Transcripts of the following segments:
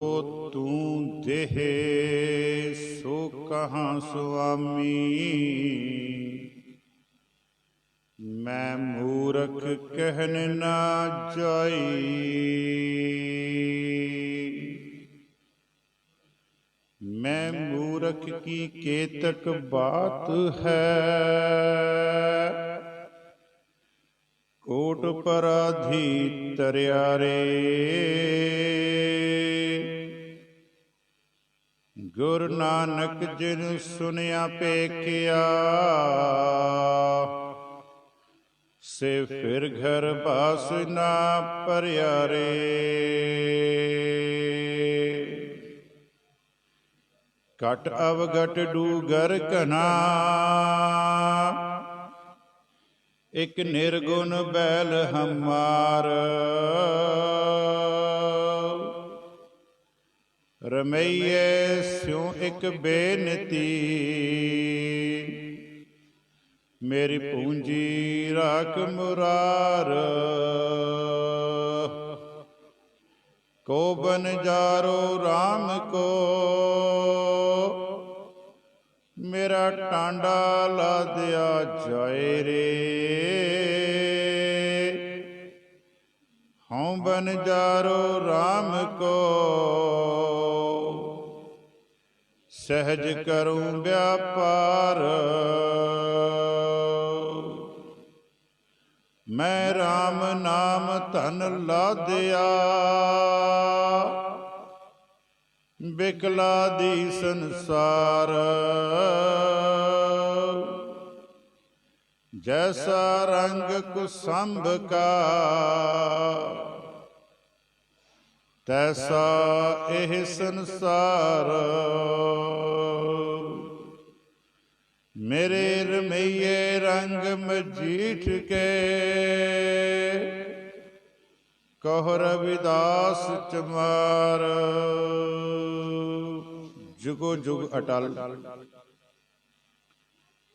तू देह सो कहाँ स्वामी, मैं मूरख कहन ना जाई। मैं मूरख की केतक बात है, कोट पराधी तरियारे। गुरु नानक जिन सुनिया पेखिया, से फिर घर बास ना परियारे। घट अवघट डूगर घना, एक निर्गुण बैल हमार। रमैये स्यों एक बेनती, मेरी पूंजी राख मुरार। को बन जारो राम को, मेरा टांडा ला दिया जाए रे। हूँ बन जारो राम को, सहज करूं व्यापार। मैं राम नाम धन लादिया, बिकला दी संसार। जैसा रंग कुसंभ का, तैसा एह संसार। मेरे रमैये रंग मजीठ के, कहो रविदास चमार। जुगो जुग अटल।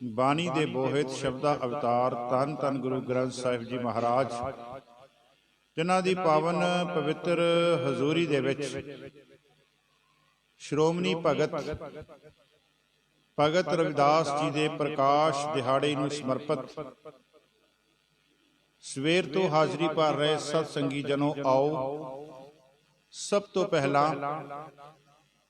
बानी दे बोहित शब्दा अवतार धन धन गुरु ग्रंथ साहिब जी महाराज, जिन्हां दी पावन पवित्र हजूरी दे विच श्रोमणी भगत रविदास जी दे प्रकाश दिहाड़े नूं समर्पित सवेर तो हाजरी भर रहे सत्संगी जनों, आओ सब तो पहला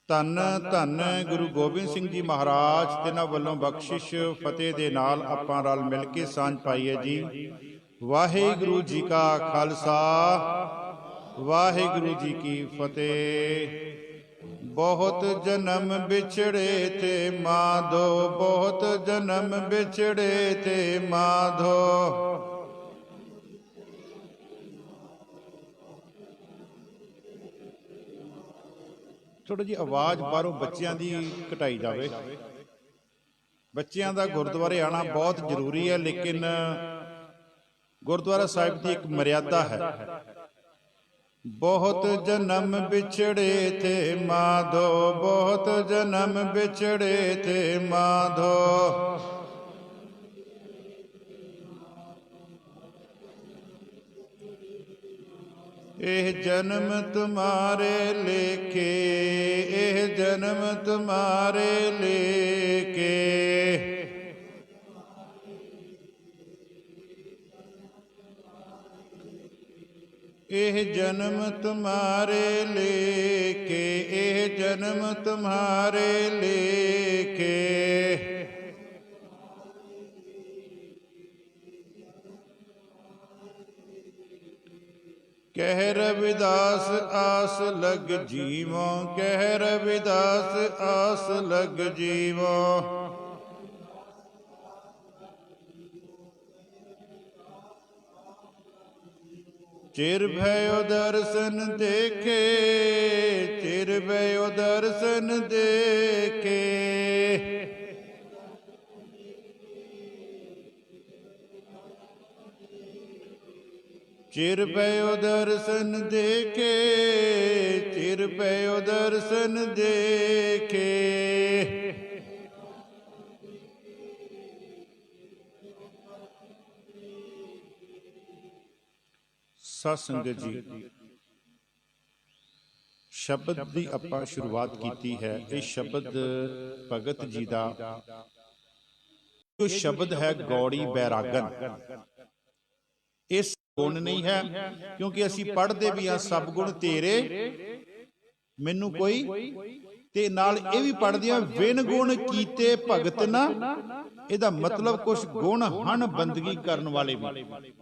धन धन गुरु गोबिंद सिंह जी महाराज तिन्हां वल्लों बख्शिश फतेह दे नाल आपां रल मिल के सांझ पाईए जी। वाहिगुरू जी का खालसा, वाहिगुरू जी की फतेह। बहुत जन्म बिछड़े थे माधो, बहुत जन्म बिछड़े थे माधो। थोड़ी जी आवाज़ बाहरों बच्चों की घटाई जाए। बच्चों का गुरुद्वारे आना बहुत जरूरी है, लेकिन गुरुद्वारा साहिब की एक मर्यादा है। बहुत जन्म बिछड़े थे माधो, बहुत जन्म बिछड़े थे माधो। एह जन्म तुम्हारे लेके, एह जन्म तुम्हारे लेके। एह जन्म तुम्हारे लेके, एह जन्म तुम्हारे लेके। कह रविदास आस लग जीवों, कह रविदास आस लग जीवों। चिर भयो दर्शन देखे, चिर भयो दर्शन देखे। चिर भयो दर्शन देखे, चिर भयो दर्शन देखे। सत्संगत जी, ਸ਼ਬਦ ਦੀ ਆਪਾਂ ਸ਼ੁਰੂਆਤ ਕੀਤੀ ਹੈ। ਇਹ ਸ਼ਬਦ ਭਗਤ ਜੀ ਦਾ ਜੋ ਸ਼ਬਦ ਹੈ ਗੌੜੀ ਬੈਰਾਗਨ, ਇਸ ਗੁਣ ਨਹੀਂ ਹੈ, ਕਿਉਂਕਿ ਅਸੀਂ ਪੜ੍ਹਦੇ ਵੀ ਹਾਂ ਸਭ ਗੁਣ ਤੇਰੇ ਮੈਨੂੰ ਕੋਈ, ਤੇ ਨਾਲ ਇਹ ਵੀ ਪੜ੍ਹਦੇ ਹਾਂ ਵਿਨ ਗੁਣ ਕੀਤੇ ਭਗਤ ਨਾ। ਇਹਦਾ ਮਤਲਬ ਕੁਝ ਗੁਣ ਹਨ ਬੰਦਗੀ ਕਰਨ ਵਾਲੇ ਵੀ,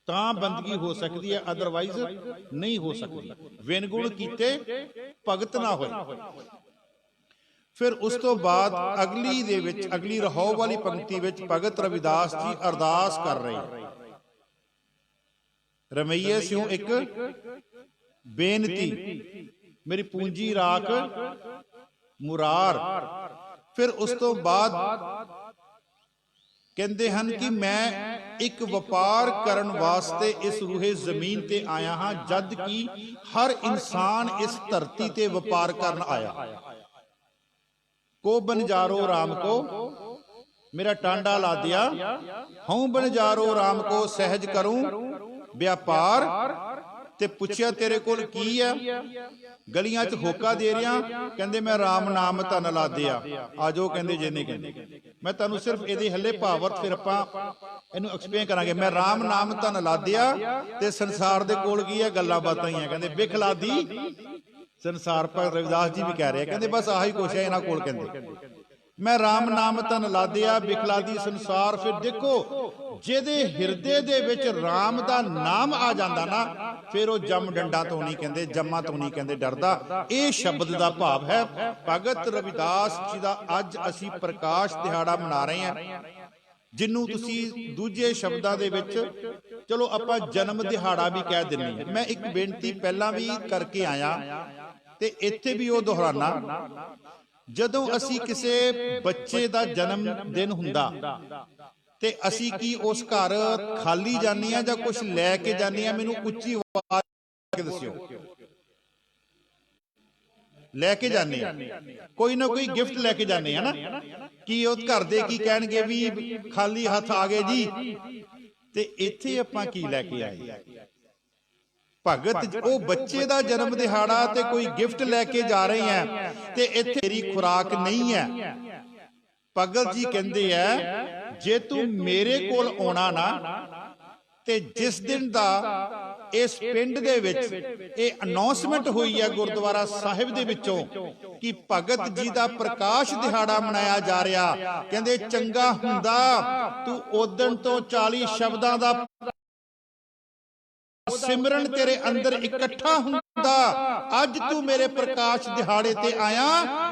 ਤਾਂ ਬੰਦਗੀ ਹੋ ਸਕਦੀ ਹੈ, ਅਦਰਵਾਈਜ਼ ਨਹੀਂ ਹੋ ਸਕਦੀ। ਵਿਨ ਗੁਣ ਕੀਤੇ ਭਗਤ ਨਾ ਹੋਏ। ਫਿਰ ਉਸ ਤੋਂ ਬਾਅਦ ਅਗਲੀ ਦੇ ਵਿੱਚ, ਅਗਲੀ ਰਹਾਉ ਵਾਲੀ ਪੰਕਤੀ ਵਿੱਚ ਭਗਤ ਰਵਿਦਾਸ ਜੀ ਅਰਦਾਸ ਕਰ ਰਹੇ, ਰਮਈਏ ਸਿਉ ਇੱਕ ਬੇਨਤੀ ਮੇਰੀ ਪੂੰਜੀ ਰਾਖ ਮੁਰਾਰ। ਫਿਰ ਉਸ ਤੋਂ ਬਾਅਦ ਕਹਿੰਦੇ ਹਨ ਕਿ ਮੈਂ ਇੱਕ ਵਪਾਰ ਕਰਨ ਵਾਸਤੇ ਇਸ ਰੂਹੇ ਜ਼ਮੀਨ ਤੇ ਆਇਆ ਹਾਂ, ਜਦ ਕਿ ਹਰ ਇਨਸਾਨ ਇਸ ਧਰਤੀ ਤੇ ਵਪਾਰ ਕਰਨ ਆਇਆ। ਕੋ ਬਨਜਾਰੋ ਰਾਮ ਕੋ ਮੇਰਾ ਟਾਂਡਾ ਲਾ ਦਿਆ, ਹਉ ਬਨਜਾਰੋ ਰਾਮ ਕੋ ਸਹਿਜ ਕਰੂੰ व्यापार। ਤੇ ਪੁੱਛਿਆ ਤੇਰੇ ਕੋਲ ਕੀ ਹੈ? ਗਲੀਆਂ 'ਚ ਹੋਕਾ ਦੇ ਰਿਆਂ, ਕਹਿੰਦੇ ਮੈਂ ਰਾਮ ਨਾਮ ਧਨ ਲਾਦਿਆ। ਆ ਜਾਓ ਕਹਿੰਦੇ ਜਿੰਨੇ ਕਹਿੰਦੇ। ਮੈਂ ਤੁਹਾਨੂੰ ਸਿਰਫ ਇਹਦੇ ਹੱਲੇ ਭਾਵਰਤ ਫਿਰ ਆਪਾਂ ਇਹਨੂੰ ਐਕਸਪਲੇਨ ਕਰਾਂਗੇ। ਮੈਂ ਰਾਮ ਨਾਮ ਧਨ ਲਾਦਿਆ ਤੇ ਸੰਸਾਰ ਦੇ ਕੋਲ ਕੀ ਹੈ? ਗੱਲਾਂ ਬਾਤਾਂ ਹੀ ਆ। ਕਹਿੰਦੇ ਬਿਖ ਲਾਦੀ ਸੰਸਾਰ ਪਰ ਰਵਿਦਾਸ ਜੀ ਵੀ ਕਹਿ ਰਹੇ, ਕਹਿੰਦੇ ਬਸ ਆਹੀ ਕੁਛ ਹੈ ਇਹਨਾਂ ਕੋਲ। ਕਹਿੰਦੇ ਮੈਂ ਰਾਮ ਨਾਮ ਧਨ ਲਾਦਿਆ ਬਿਖਲਾਦੀ ਸੰਸਾਰ। ਫਿਰ ਦੇਖੋ ਜਿਹਦੇ ਹਿਰਦੇ ਦੇ ਵਿੱਚ ਰਾਮ ਦਾ ਨਾਮ ਆ ਜਾਂਦਾ ਨਾ, ਫਿਰ ਉਹ ਜੰਮ ਡੰਡਾ ਤੋਂ ਨਹੀਂ ਕਹਿੰਦੇ, ਜੰਮਾਂ ਤੋਂ ਨਹੀਂ ਕਹਿੰਦੇ ਡਰਦਾ। ਇਹ ਸ਼ਬਦ ਦਾ ਭਾਵ ਹੈ। ਭਗਤ ਰਵਿਦਾਸ ਜੀ ਦਾ ਅੱਜ ਅਸੀਂ ਪ੍ਰਕਾਸ਼ ਦਿਹਾੜਾ ਮਨਾ ਰਹੇ ਹਾਂ, ਜਿਹਨੂੰ ਤੁਸੀਂ ਦੂਜੇ ਸ਼ਬਦਾਂ ਦੇ ਵਿੱਚ ਚਲੋ ਆਪਾਂ ਜਨਮ ਦਿਹਾੜਾ ਵੀ ਕਹਿ ਦਿੰਦੇ ਹਾਂ। ਮੈਂ ਇੱਕ ਬੇਨਤੀ ਪਹਿਲਾਂ ਵੀ ਕਰਕੇ ਆਇਆ ਤੇ ਇੱਥੇ ਵੀ ਉਹ ਦੁਹਰਾਨਾ, ਜਦੋਂ ਅਸੀਂ ਕਿਸੇ ਬੱਚੇ ਦਾ ਜਨਮ ਦਿਨ ਹੁੰਦਾ ਤੇ ਅਸੀਂ ਕੀ ਉਸ ਘਰ ਖਾਲੀ ਜਾਂਦੇ ਆ ਜਾਂ ਕੁਝ ਲੈ ਕੇ ਜਾਂਦੇ ਆ? ਮੈਨੂੰ ਉੱਚੀ ਆਵਾਜ਼ ਕੇ ਦੱਸਿਓ। ਲੈ ਕੇ ਜਾਂਦੇ ਆ, ਕੋਈ ਨਾ ਕੋਈ ਗਿਫਟ ਲੈ ਕੇ ਜਾਂਦੇ ਆ ਨਾ। ਕੀ ਉਹ ਘਰ ਦੇ ਕੀ ਕਹਿਣਗੇ ਵੀ ਖਾਲੀ ਹੱਥ ਆ ਗਏ ਜੀ? ਤੇ ਇੱਥੇ ਆਪਾਂ ਕੀ ਲੈ ਕੇ ਆਏ? ਭਗਤ ਉਹ ਬੱਚੇ ਦਾ ਜਨਮ ਦਿਹਾੜਾ ਤੇ ਕੋਈ ਗਿਫਟ ਲੈ ਕੇ ਜਾ ਰਹੇ ਆ, ਤੇ ਇੱਥੇ ਤੇਰੀ ਖੁਰਾਕ ਨਹੀਂ ਹੈ। ਭਗਤ ਜੀ ਕਹਿੰਦੇ ਆ ਜੇ ਤੂੰ ਮੇਰੇ ਕੋਲ ਆਉਣਾ ਨਾ, ਤੇ ਜਿਸ ਦਿਨ ਦਾ ਇਸ ਪਿੰਡ ਦੇ ਵਿੱਚ ਇਹ ਅਨਾਉਂਸਮੈਂਟ ਹੋਈ ਹੈ ਗੁਰਦੁਆਰਾ ਸਾਹਿਬ ਦੇ ਵਿੱਚੋਂ ਕਿ ਭਗਤ ਜੀ ਦਾ ਪ੍ਰਕਾਸ਼ ਦਿਹਾੜਾ ਮਨਾਇਆ ਜਾ ਰਿਹਾ, ਕਹਿੰਦੇ ਚੰਗਾ ਹੁੰਦਾ ਤੂੰ ਉਦਣ ਤੋਂ 40 ਸ਼ਬਦਾਂ ਦਾ ਸਿਮਰਨ ਤੇਰੇ ਅੰਦਰ ਇਕੱਠਾ ਹੁੰਦਾ। ਅੱਜ ਤੂੰ ਮੇਰੇ ਪ੍ਰਕਾਸ਼ ਦਿਹਾੜੇ ਤੇ ਆਇਆ,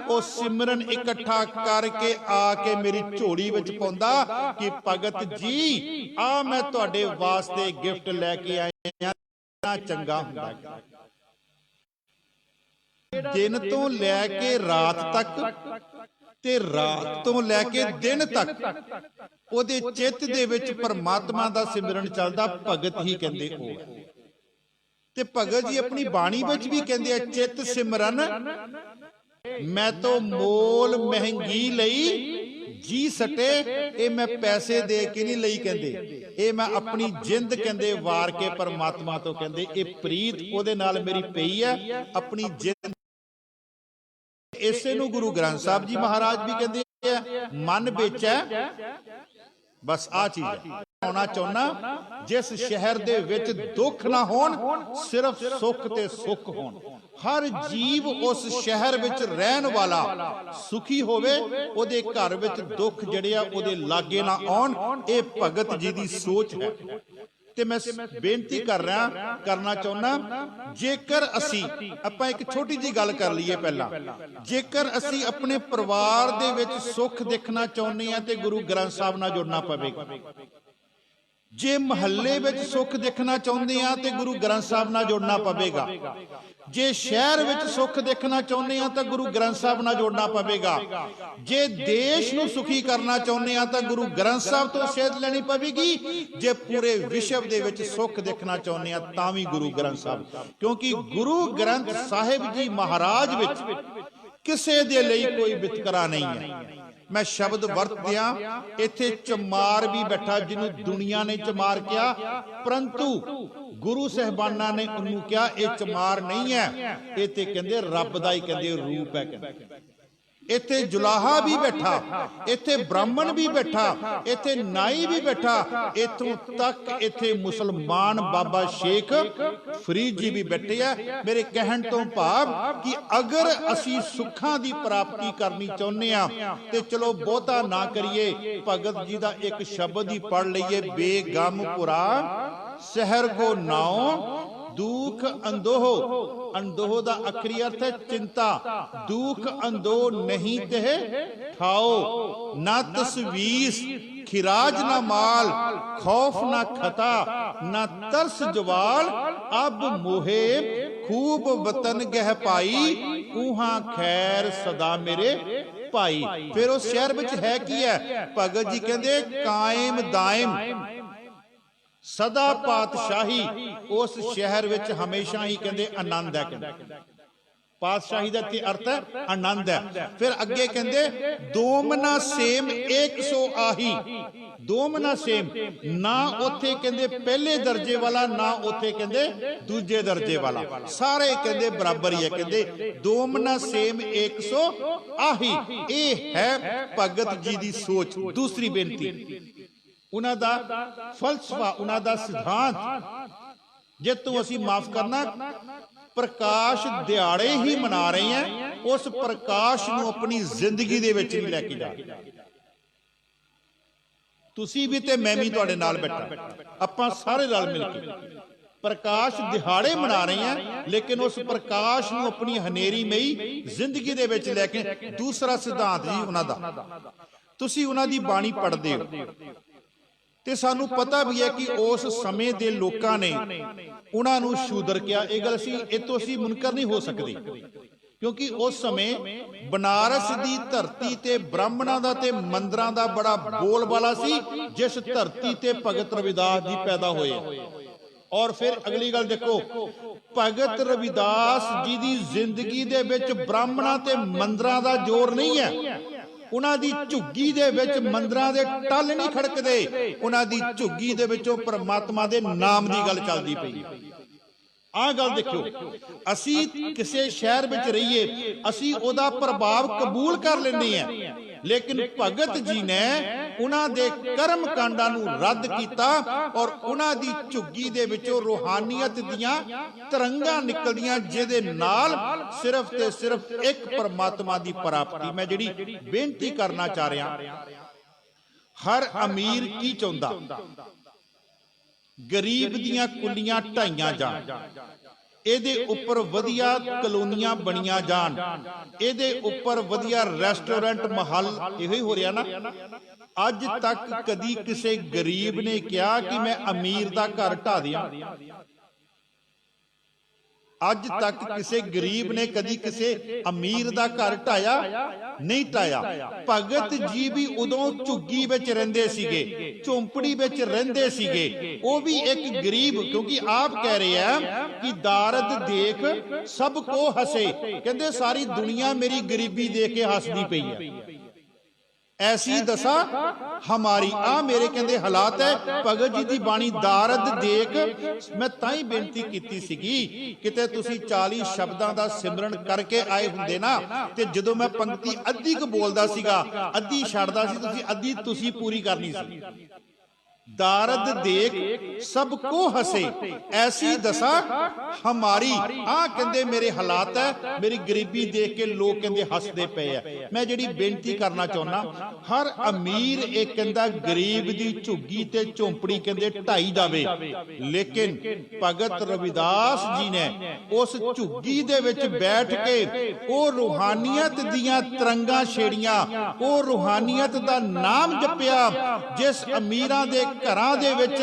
ਉਹ ਸਿਮਰਨ ਇਕੱਠਾ ਕਰਕੇ ਆ ਕੇ ਮੇਰੀ ਝੋਲੀ ਵਿੱਚ ਪਾਉਂਦਾ ਕਿ ਭਗਤ ਜੀ ਆ ਮੈਂ ਤੁਹਾਡੇ ਵਾਸਤੇ ਗਿਫਟ ਲੈ ਕੇ ਆਇਆ, ਚੰਗਾ ਹੁੰਦਾ। ਦਿਨ ਤੋਂ ਲੈ ਕੇ ਰਾਤ ਤੱਕ ਤੇ ਰਾਤ ਤੋਂ ਲੈ ਕੇ ਦਿਨ ਤੱਕ ਉਹਦੇ ਚਿੱਤ ਦੇ ਵਿੱਚ ਪਰਮਾਤਮਾ ਦਾ ਸਿਮਰਨ ਚੱਲਦਾ। ਭਗਤ ਹੀ ਕਹਿੰਦੇ ਉਹ। ਤੇ ਭਗਤ ਜੀ ਆਪਣੀ ਬਾਣੀ ਵਿੱਚ ਵੀ ਕਹਿੰਦੇ ਆ ਚਿੱਤ ਸਿਮਰਨ ਮੈਂ ਤੋਂ ਮੋਲ ਮਹਿੰਗੀ ਲਈ ਜੀ ਸਟੇ। ਇਹ ਮੈਂ ਪੈਸੇ ਦੇ ਕੇ ਨਹੀਂ ਲਈ, ਕਹਿੰਦੇ ਇਹ ਮੈਂ ਆਪਣੀ ਜਿੰਦ ਕਹਿੰਦੇ ਵਾਰ ਕੇ ਪਰਮਾਤਮਾ ਤੋਂ, ਕਹਿੰਦੇ ਇਹ ਪ੍ਰੀਤ ਉਹਦੇ ਨਾਲ ਮੇਰੀ ਪਈ ਹੈ, ਆਪਣੀ ਜਿੰਦ। ਇਸੇ ਨੂੰ ਗੁਰੂ ਗ੍ਰੰਥ ਸਾਹਿਬ ਜੀ ਮਹਾਰਾਜ ਵੀ ਕਹਿੰਦੇ ਆ ਮਨ ਵਿੱਚ ਹੈ। ਬਸ ਆ ਚੀਜ਼ ਹੈ। ਆਉਣਾ ਚਾਹੁੰਦਾ ਜਿਸ ਸ਼ਹਿਰ ਦੇ ਵਿੱਚ ਦੁੱਖ ਨਾ ਹੋਣ, ਸਿਰਫ ਸੁੱਖ ਤੇ ਸੁੱਖ ਹੋਣ। ਹਰ ਜੀਵ ਉਸ ਸ਼ਹਿਰ ਵਿੱਚ ਰਹਿਣ ਵਾਲਾ ਸੁਖੀ ਹੋਵੇ, ਉਹਦੇ ਘਰ ਵਿੱਚ ਦੁੱਖ ਜਿਹੜੇ ਆ ਉਹਦੇ ਲਾਗੇ ਨਾ ਆਉਣ। ਇਹ ਭਗਤ ਜੀ ਦੀ ਸੋਚ ਹੈ। ਤੇ ਮੈਂ ਬੇਨਤੀ ਕਰਨਾ ਚਾਹੁੰਦਾ, ਜੇਕਰ ਅਸੀਂ ਆਪਾਂ ਇੱਕ ਛੋਟੀ ਜਿਹੀ ਗੱਲ ਕਰ ਲਈਏ ਪਹਿਲਾਂ, ਜੇਕਰ ਅਸੀਂ ਆਪਣੇ ਪਰਿਵਾਰ ਦੇ ਵਿੱਚ ਸੁੱਖ ਦੇਖਣਾ ਚਾਹੁੰਦੇ ਹਾਂ ਤੇ ਗੁਰੂ ਗ੍ਰੰਥ ਸਾਹਿਬ ਨਾਲ ਜੁੜਨਾ ਪਵੇਗਾ। ਜੇ ਮਹੱਲੇ ਵਿੱਚ ਸੁੱਖ ਦੇਖਣਾ ਚਾਹੁੰਦੇ ਆ ਤੇ ਗੁਰੂ ਗ੍ਰੰਥ ਸਾਹਿਬ ਨਾਲ ਜੁੜਨਾ ਪਵੇਗਾ। ਜੇ ਸ਼ਹਿਰ ਵਿੱਚ ਸੁੱਖ ਦੇਖਣਾ ਚਾਹੁੰਦੇ ਆ ਤਾਂ ਗੁਰੂ ਗ੍ਰੰਥ ਸਾਹਿਬ ਨਾਲ ਜੁੜਨਾ ਪਵੇਗਾ। ਜੇ ਦੇਸ਼ ਨੂੰ ਸੁਖੀ ਕਰਨਾ ਚਾਹੁੰਦੇ ਆ ਤਾਂ ਗੁਰੂ ਗ੍ਰੰਥ ਸਾਹਿਬ ਤੋਂ ਸੇਧ ਲੈਣੀ ਪਵੇਗੀ। ਜੇ ਪੂਰੇ ਵਿਸ਼ਵ ਦੇ ਵਿੱਚ ਸੁੱਖ ਦੇਖਣਾ ਚਾਹੁੰਦੇ ਆ ਤਾਂ ਵੀ ਗੁਰੂ ਗ੍ਰੰਥ ਸਾਹਿਬ, ਕਿਉਂਕਿ ਗੁਰੂ ਗ੍ਰੰਥ ਸਾਹਿਬ ਜੀ ਮਹਾਰਾਜ ਵਿੱਚ ਕਿਸੇ ਦੇ ਲਈ ਕੋਈ ਵਿਤਕਰਾ ਨਹੀਂ ਹੈ। मैं शब्द वरत दिया, इत्थे चमार भी बैठा जिन्हों दुनिया ने चमार किया, परंतु गुरु साहबाना ने उन्होंने कहा यह चमार नहीं है, ये तो कहते रब दा ही कहते रूप है। कहते इत्थे जुलाहा भी बैठा, इत्थे ब्राह्मण भी बैठा, इत्थे नाई भी बैठा, इथों तक इत्थे मुसलमान बाबा शेख फरीद जी भी बैठे हैं। मेरे कहण तो भाव कि अगर असी सुखां दी प्राप्ति करनी चाहुंदे आ ते चलो बहुता ना करिए, भगत जी दा एक शब्द ही पढ़ लईए, बेगमपुरा शहर को नाओ दुख अंदोह। अंदोह दा आखिरी अर्थ है चिंता। दुख अंदोह नहीं ते ठाओ, ना तस्वीस खिराज ना माल, खौफ ना खता, ना तरस जवाल, अब मोहे खूब वतन गह पाई, उहां खैर सदा मेरे भाई। फिर उस शहर विच है की है, भगत जी कहंदे कायम दायम सदा पातशाही, उस शहर विच हमेशा ही कहंदे आनंद है। पातशाही का अर्थ है आनंद है। फिर अगे कहंदे दोमना सेम 100 आही, दोमना सेम ना उथे कहंदे पहले दर्जे वाला, ना उथे कहंदे दूजे दर्जे वाला, सारे कहंदे बराबर ही है। कहंदे दोमना सेम 100 आही, ये है भगत जी की सोच। दूसरी बेनती उन्हां दा फलसफा, उन्हां दा सिद्धांत, जे तू असी माफ करना प्रकाश दिहाड़े ही मना रहे हैं, उस प्रकाश नूं अपनी जिंदगी दे विच नहीं लैके जा रहे। तुसी भी ते मैं भी तुहाडे नाल बैठा, आपां सारे रल मिल के प्रकाश दिहाड़े मना रहे हैं, लेकिन उस प्रकाश नूं अपनी हनेरी मई जिंदगी दे विच लैके। दूसरा सिद्धांत जी उन्हां दा, तुसी उन्हां दी बाणी पढ़दे हो ते सानू पता भी है कि उस समय दे लोकां ने उन्हां नूं शूदर किया। यह गल असीं इतों असीं मुनकर नहीं हो सकते, क्योंकि उस समय बनारस दी धरती ते ब्राह्मणां दा ते मंदिरां दा बड़ा बोलबाला सी, जिस धरती ते भगत रविदास जी पैदा होए। और फिर अगली गल देखो, भगत रविदास जी दी जिंदगी दे विच ब्राह्मणां ते मंदिरां दा जोर नहीं है। उन्हां दी झुग्गी दे विच मंदिरां दे टल नहीं खड़कदे, उन्हां दी झुग्गी दे विचों परमात्मा दे नाम दी गल चलदी पई। आ गल देखो, असी किसी शहर विच रहिए, असी ओदा प्रभाव कबूल कर लेने हैं, लेकिन भगत जी ने उन्हां दे कर्म कांडां नूं रद्द कीता और उन्हां दी झुग्गी दे विचों रूहानियत दियां तरंगां निकलदियां, जिहदे नाल सिर्फ ते सिर्फ एक परमात्मा दी प्राप्ति। मैं जिहड़ी बेनती करना चाह रहा, हर अमीर की चाहुंदा गरीब दियां कुलियां ढाईयां जाण, ਇਹਦੇ ਉੱਪਰ ਵਧੀਆ ਕਲੋਨੀਆਂ ਬਣੀਆਂ ਜਾਣ, ਇਹਦੇ ਉੱਪਰ ਵਧੀਆ ਰੈਸਟੋਰੈਂਟ महल, ਇਹੋ ਹੀ ਹੋ ਰਿਹਾ ਨਾ। ਅੱਜ ਤੱਕ ਕਦੀ ਕਿਸੇ ਗਰੀਬ ਨੇ ਕਿਹਾ ਕਿ ਮੈਂ ਅਮੀਰ ਦਾ ਘਰ ਢਾ ਦਿਆਂ? ਅੱਜ तक किसी गरीब ने कदी किसी अमीर दा घर ढाया नहीं ढाया। भगत जी भी उदों झुग्गी विच रहिंदे सीगे, झोंपड़ी विच रहिंदे सीगे, वो भी एक गरीब, क्योंकि आप कह रहे हैं कि दारद देख सबको हसे, कहंदे सारी दुनिया मेरी गरीबी देख के हसदी पई है। ऐसी दशा हमारी, आ मेरे कहंदे हालात है। भगत जी की बाणी दारद देख, मैं ताई बेनती कीती सीगी किते तुसी 40 शब्दां दा सिमरन करके आए हुंदे ना, ते जदों मैं पंक्ति अद्धी क बोलदा सीगा, अद्धी छड्डदा सी, तुसी अद्धी तुसी पूरी करनी सी। दारद देख सबको हसे, ऐसी दशा हमारी। आ कहंदे मेरे हालात है, मेरी गरीबी देख के लोग कहंदे हसदे पे है। मैं जिहड़ी बेनती करना चाहुंदा, हर अमीर एक कहंदा गरीब दी झुग्गी ते झोंपड़ी कहंदे ढाई जावे, लेकिन भगत रविदास जी ने उस झुग्गी दे विच बैठ के ओ रूहानियत दियां तरंगां छेड़ियां, ओ रूहानियत दा नाम जपिया। जिस अमीरां दे घरां दे विच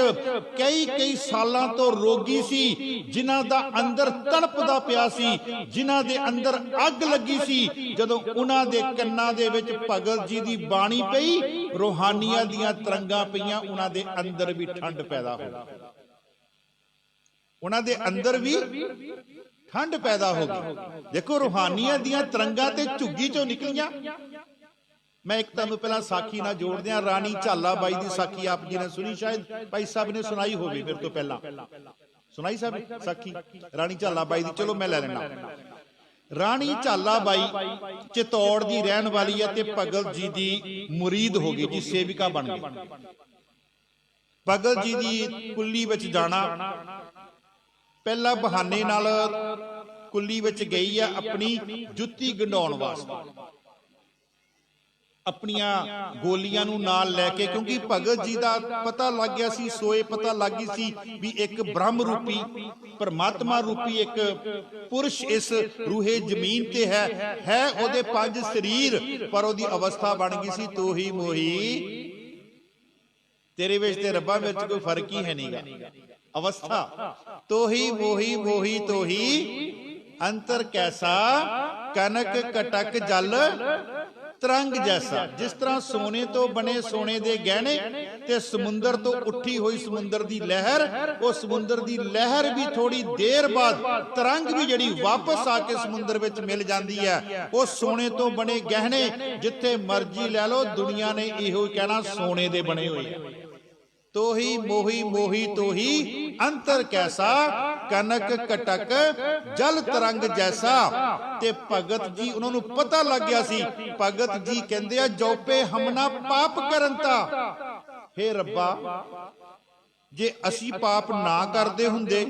कई सालां तो रोगी सी, जिन्हां दा अंदर तड़पदा पिया सी, जिन्हां दे अंदर अग लगी सी, जदों उन्हां दे कन्नां दे विच भगत जी दी बाणी पई, रूहानियत दियां तरंगां पईयां, उन्हां दे अंदर भी ठंड पैदा हो गई, उन्हां दे अंदर भी ठंड पैदा हो गई। देखो रूहानियत दियां तरंगां ते झुग्गी चों निकलियां, मैं एक तुहानू पहला साखी ना जोड़ दिया। राणी झाला बाई की साखी आप जी ने सुनी, शायद भाई साहब ने सुनाई होगी मेरे तो पहला। सुनाई साहब साखी राणी झाला बाई की? चलो मैं लै लेना। राणी झाला बाई चित्तौड़ की रहन वाली है ते भगत जी की मुरीद हो गई जी, सेविका बन गई। भगत जी की कुल्ली विच जाना, पहला बहाने नाल कुल्ली विच गई है अपनी जुत्ती गंढाउण वास्ते, अपनिया गोलियां नूं नाल लैके, क्योंकि भगत जी का पता लग गया सी, सोए पता लग गई सी भी एक ब्रह्म रूपी परमात्मा रूपी एक पुरुष इस रूहे जमीन ते है ओदे 5 शरीर, पर ओदी अवस्था बन गई सी तो ही मोही तेरे विच ते रब्बा विच कोई फर्क ही है नहींगा। अवस्था तो ही मोही मोही तो ही अंतर कैसा, कनक कटक जल तरंग जैसा। जिस तरह सोने तो बने सोने दे गहने ते समुंदर तो उठी हुई समुंदर दी लहर, वो समुंदर दी लहर भी थोड़ी देर बाद तरंग भी जड़ी वापस आके समुंदर विच मिल जाती है। वो सोने तो बने गहने जिथे मर्जी लै लो, दुनिया ने इहो कहना सोने दे बने हुए। तो ही मोही मोही तो ही अंतर कैसा, कनक कटक जल तरंग जैसा। ते भगत जी उन्होंने पता लग गया सी। भगत जी कहते हैं जोपे हमना पाप करनता, हे रब्बा जे असी पाप ना करदे हुंदे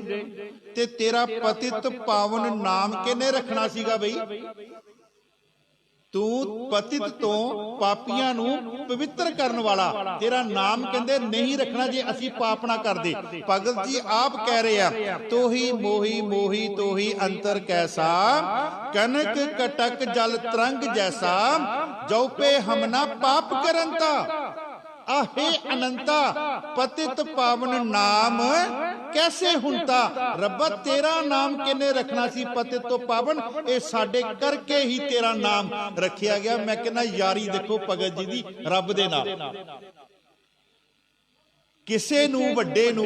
ते तेरा पतित पावन नाम किने रखना सीगा बई। तू पतित तो पापियां नू पवित्र करने वाला, तेरा नाम कहंदे नहीं रखना जे असी पाप ना करदे। भगत जी आप कह रहे हैं तो ही मोही मोही तो ही अंतर कैसा, कनक कटक जल तरंग जैसा। जो पे हमना पाप करनता, आहे अनंता पतित पावन नाम कैसे हुंता। रब्बा तेरा नाम किने रखना सी पतित तो पावन, ए साडे करके ही तेरा नाम रखिया गया। मैं कहना यारी देखो भगत जी दी रब दे नाल। किसे नू वड्डे नू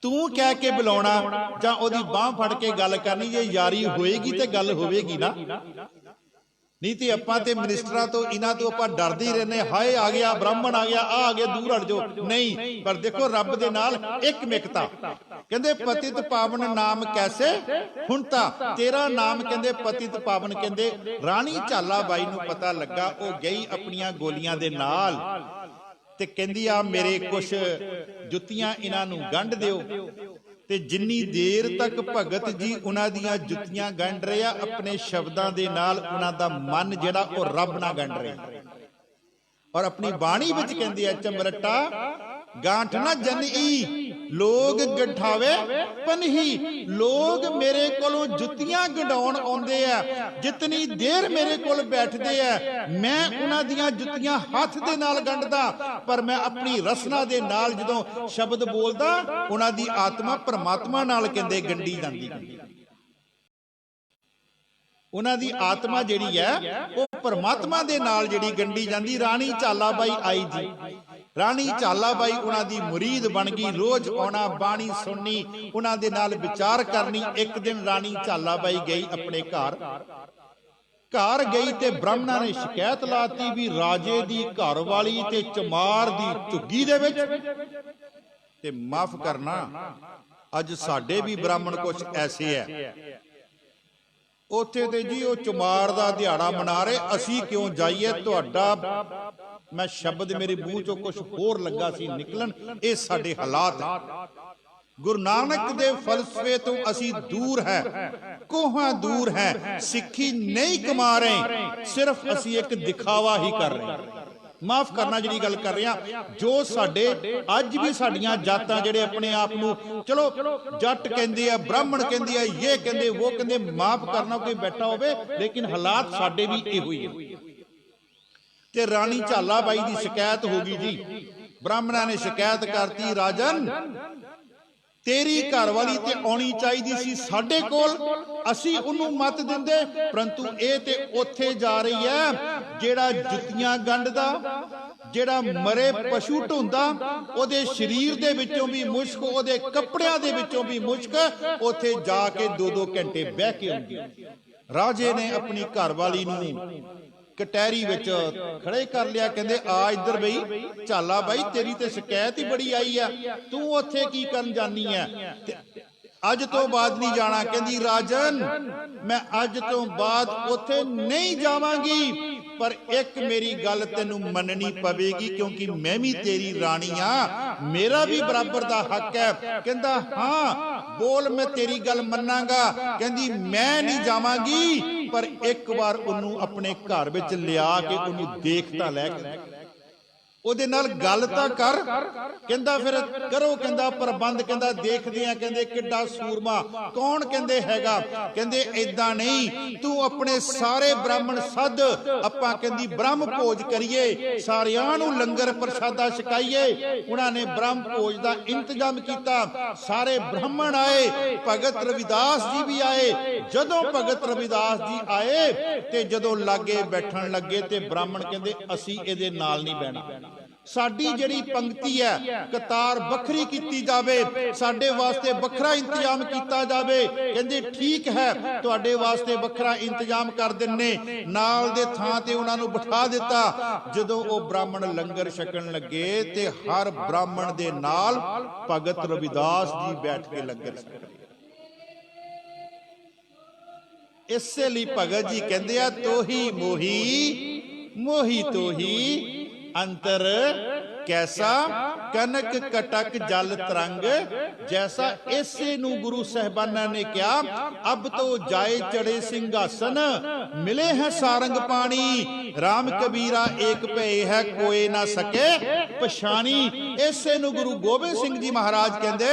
तू कह के बुलाउणा जां ओदी बांह फड़ के गल करनी, जे यारी होएगी ते गल होवेगी ना। नहीं तो आपां ते मिनिस्टरां तो इन्हां तो आपां डरदे ही रहने, हाय आ गया ब्राह्मण आ गया, आ गया दूर हट जाओ। नहीं, पर देखो रब दे नाल एक मिकता। कहंदे पतित पावन नाम कैसे हुंता, तेरा नाम कहंदे पतित पावन। कहंदे राणी झाला बाई नूं पता लगा, ओ गई अपनियां गोलियां दे नाल ते कहंदी आ मेरे कुछ जुत्तियां इन्हां नूं गंढ दिओ। ते जिन्नी देर तक भगत जी उन्हां दियां जुत्तियां गंढ रहे आ, अपने शब्दां दे नाल उन्हां दा मन जिहड़ा ओ रब नाल गंढ रहे। और अपनी बाणी विच कहंदे आ चमरटा गांठ ना जनई लोग गठावे पनही। लोग मेरे कोलों जुत्तियां गंढाउण आउंदे आ, जितनी देर मेरे कोल बैठदे आ मैं उन्हां दियां जुत्तियां हथ दे नाल गंढदा, पर मैं अपनी रसना दे नाल जदों शब्द बोलदा उन्हां दी आत्मा परमात्मा नाल कहंदे गंढी जांदी। उन्हां दी आत्मा जिहड़ी है वो परमात्मा दे नाल जिहड़ी गंढी जांदी। राणी झाला बाई आई जी, राणी झाला बाई उन्हां दी मुरीद बन गई। रोज आउणा, बाणी सुननी, उन्हां दे नाल विचार करनी। एक दिन राणी झाला बाई गई अपने घर गई ते ब्राह्मणां ने शिकायत लाती भी राजे दी घर वाली ते चमार दी झुग्गी दे विच। ते माफ करना अज साडे भी ब्राह्मण कुछ ऐसे है, उत्थे ते जी वो चमार दा दिहाड़ा मना रहे, असी क्यों जाइए। तुहाडा मैं शब्द मेरे मूँह चों कुछ होर लगा सी निकलन, ये साडे हालात है। गुरु नानक दे फलसफे तो असी दूर है, कोहां दूर है। सिक्खी नहीं कमा रहे, सिर्फ असी एक दिखावा ही कर रहे हैं। माफ करना जी गल कर रहे हैं, जो साडे अज भी साडियां जातां जिहड़े अपने आप नूं चलो जट कहंदे आ, ब्राह्मण कहंदे आ, ये कहंदे वो कहंदे, माफ करना कोई बैठा होवे, लेकिन हालात साडे भी इहो ही है। ते राणी झाला बाई दी शिकायत हो गई जी। ब्राह्मणां ने शिकायत करती, राजन तेरी घरवाली ते आउणी चाहीदी सी साडे कोल, असी उन्हूं मत दिंदे, परंतु ये ते उत्थे जा रही है जेड़ा जुत्तियां गंढदा, जेड़ा मरे पशु ढोंदा, ओदे शरीर दे विचों भी मुश्क, ओदे कपड़ियां दे विचों भी मुश्क, उत्थे जाके 2-2 घंटे बह के आउंदी। राजे ने अपनी घरवाली नूं कटहरी विच खड़े कर लिया, कहंदे आ इधर बई झाला बाई तेरी ते शिकायत ही बड़ी आई है, तू उत्थे की करन जानी है, अज तो बाद नहीं जाना। कहंदी राजन मैं अज तो बाद उत्थे नहीं जावांगी, पर एक मेरी गल तेनू मननी पवेगी क्योंकि मैं भी तेरी रानी आ, मेरा भी बराबर दा हक है। कहंदा हाँ बोल मैं तेरी गल मन्नांगा। कहंदी मैं नहीं जावांगी, पर एक बार उन्नू अपने घर विच लिया के उन्नू देखता लै ਉਹਦੇ ਨਾਲ ਗੱਲ ਤਾਂ ਕਰ। ਕਹਿੰਦਾ ਫਿਰ ਕਰੋ, ਕਹਿੰਦਾ ਪ੍ਰਬੰਧ, ਕਹਿੰਦਾ ਦੇਖਦੇ ਆ, ਕਹਿੰਦੇ ਕਿੱਡਾ ਸੂਰਮਾ, ਕੌਣ ਕਹਿੰਦੇ ਹੈਗਾ, ਕਹਿੰਦੇ ਏਦਾਂ ਨਹੀਂ ਤੂੰ ਆਪਣੇ ਸਾਰੇ ਬ੍ਰਾਹਮਣ ਸੱਦ, ਆਪਾਂ ਕਹਿੰਦੀ ਬ੍ਰਹਮ ਭੋਜ ਕਰੀਏ, ਸਾਰਿਆਂ ਨੂੰ ਲੰਗਰ ਪ੍ਰਸ਼ਾਦਾ ਛਕਾਈਏ। ਉਹਨਾਂ ਨੇ ਬ੍ਰਹਮ ਭੋਜ ਦਾ ਇੰਤਜ਼ਾਮ ਕੀਤਾ, ਸਾਰੇ ਬ੍ਰਾਹਮਣ ਆਏ, ਭਗਤ ਰਵਿਦਾਸ ਜੀ ਵੀ ਆਏ। ਜਦੋਂ ਭਗਤ ਰਵਿਦਾਸ ਜੀ ਆਏ ਤੇ ਜਦੋਂ ਲਾਗੇ ਬੈਠਣ ਲੱਗੇ ਤੇ ਬ੍ਰਾਹਮਣ ਕਹਿੰਦੇ ਅਸੀਂ ਇਹਦੇ ਨਾਲ ਨਹੀਂ ਬਹਿਣਾ, ਸਾਡੀ ਜਿਹੜੀ ਪੰਕਤੀ ਹੈ ਕਤਾਰ ਵੱਖਰੀ ਕੀਤੀ ਜਾਵੇ, ਸਾਡੇ ਵਾਸਤੇ ਵੱਖਰਾ ਇੰਤਜ਼ਾਮ ਕੀਤਾ ਜਾਵੇ। ਕਹਿੰਦੇ ਠੀਕ ਹੈ ਤੁਹਾਡੇ ਵਾਸਤੇ ਵੱਖਰਾ ਇੰਤਜ਼ਾਮ ਕਰ ਦਿੰਨੇ। ਨਾਲ ਦੇ ਥਾਂ ਤੇ ਉਹਨਾਂ ਨੂੰ ਬਿਠਾ ਦਿੱਤਾ। ਜਦੋਂ ਉਹ ਬ੍ਰਾਹਮਣ ਲੰਗਰ ਛਕਣ ਲੱਗੇ ਤੇ ਹਰ ਬ੍ਰਾਹਮਣ ਦੇ ਨਾਲ ਭਗਤ ਰਵਿਦਾਸ ਜੀ ਬੈਠ ਕੇ ਲੰਗਰ ਛਕ ਰਹੇ। ਇਸੇ ਲਈ ਭਗਤ ਜੀ ਕਹਿੰਦੇ ਆ ਤੋਹੀ ਮੋਹੀ ਮੋਹੀ ਤੋਹੀ अंतर कैसा कनक कटक जल तरंग जैसा। ऐसे नू गुरु साहबाना ने क्या अब तो जाए चढ़े सिंहासन, मिले हैं सारंग पानी, राम कबीरा एक पे है कोई ना सके पछानी। ऐसे नू गुरु गोबिंद सिंह जी महाराज कहंदे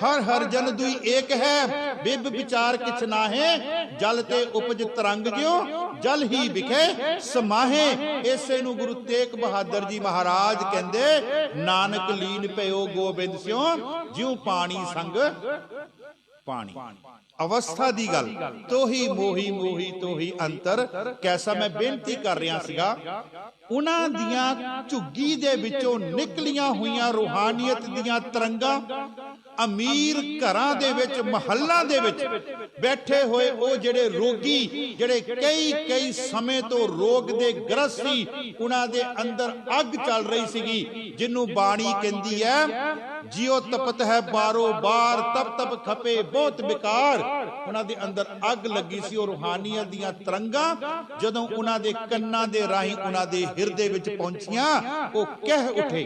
हर हर जन दुई एक है, बिब विचार किछ नाहे, जल ते उपज तरंग ज्यों जल ही विखे समाहे। ऐसे नू गुरु तेग बहादुर जी महाराज कहंदे नानक लीन पयो गोबिंद स्यों ज्यों पानी संग पानी। अवस्था दी गल तोही मोही मोही तोही अंतर कैसा। मैं बेनती कर रहा सीगा उन्हां दियां झुग्गी दे विचों निकलियां हुईयां रूहानियत दियां तरंगां अमीर घरां दे विच महल्लां दे विच बैठे होए ओ जिहड़े रोगी जिहड़े कई कई समय तो रोग दे ग्रस्त सी, उन्हां दे अंदर अग चल रही सीगी जिन्नू बाणी कहंदी है जियो तपत है बारो बार तप तप खपे बहुत बेकार। उन्हां दे अंदर अग लगी सी और रूहानियत दियां तरंगां जदों उन्हां दे कन्नां दे राहीं उन्हां दे हिरदे विच पहुंचियां ओ कह उठे,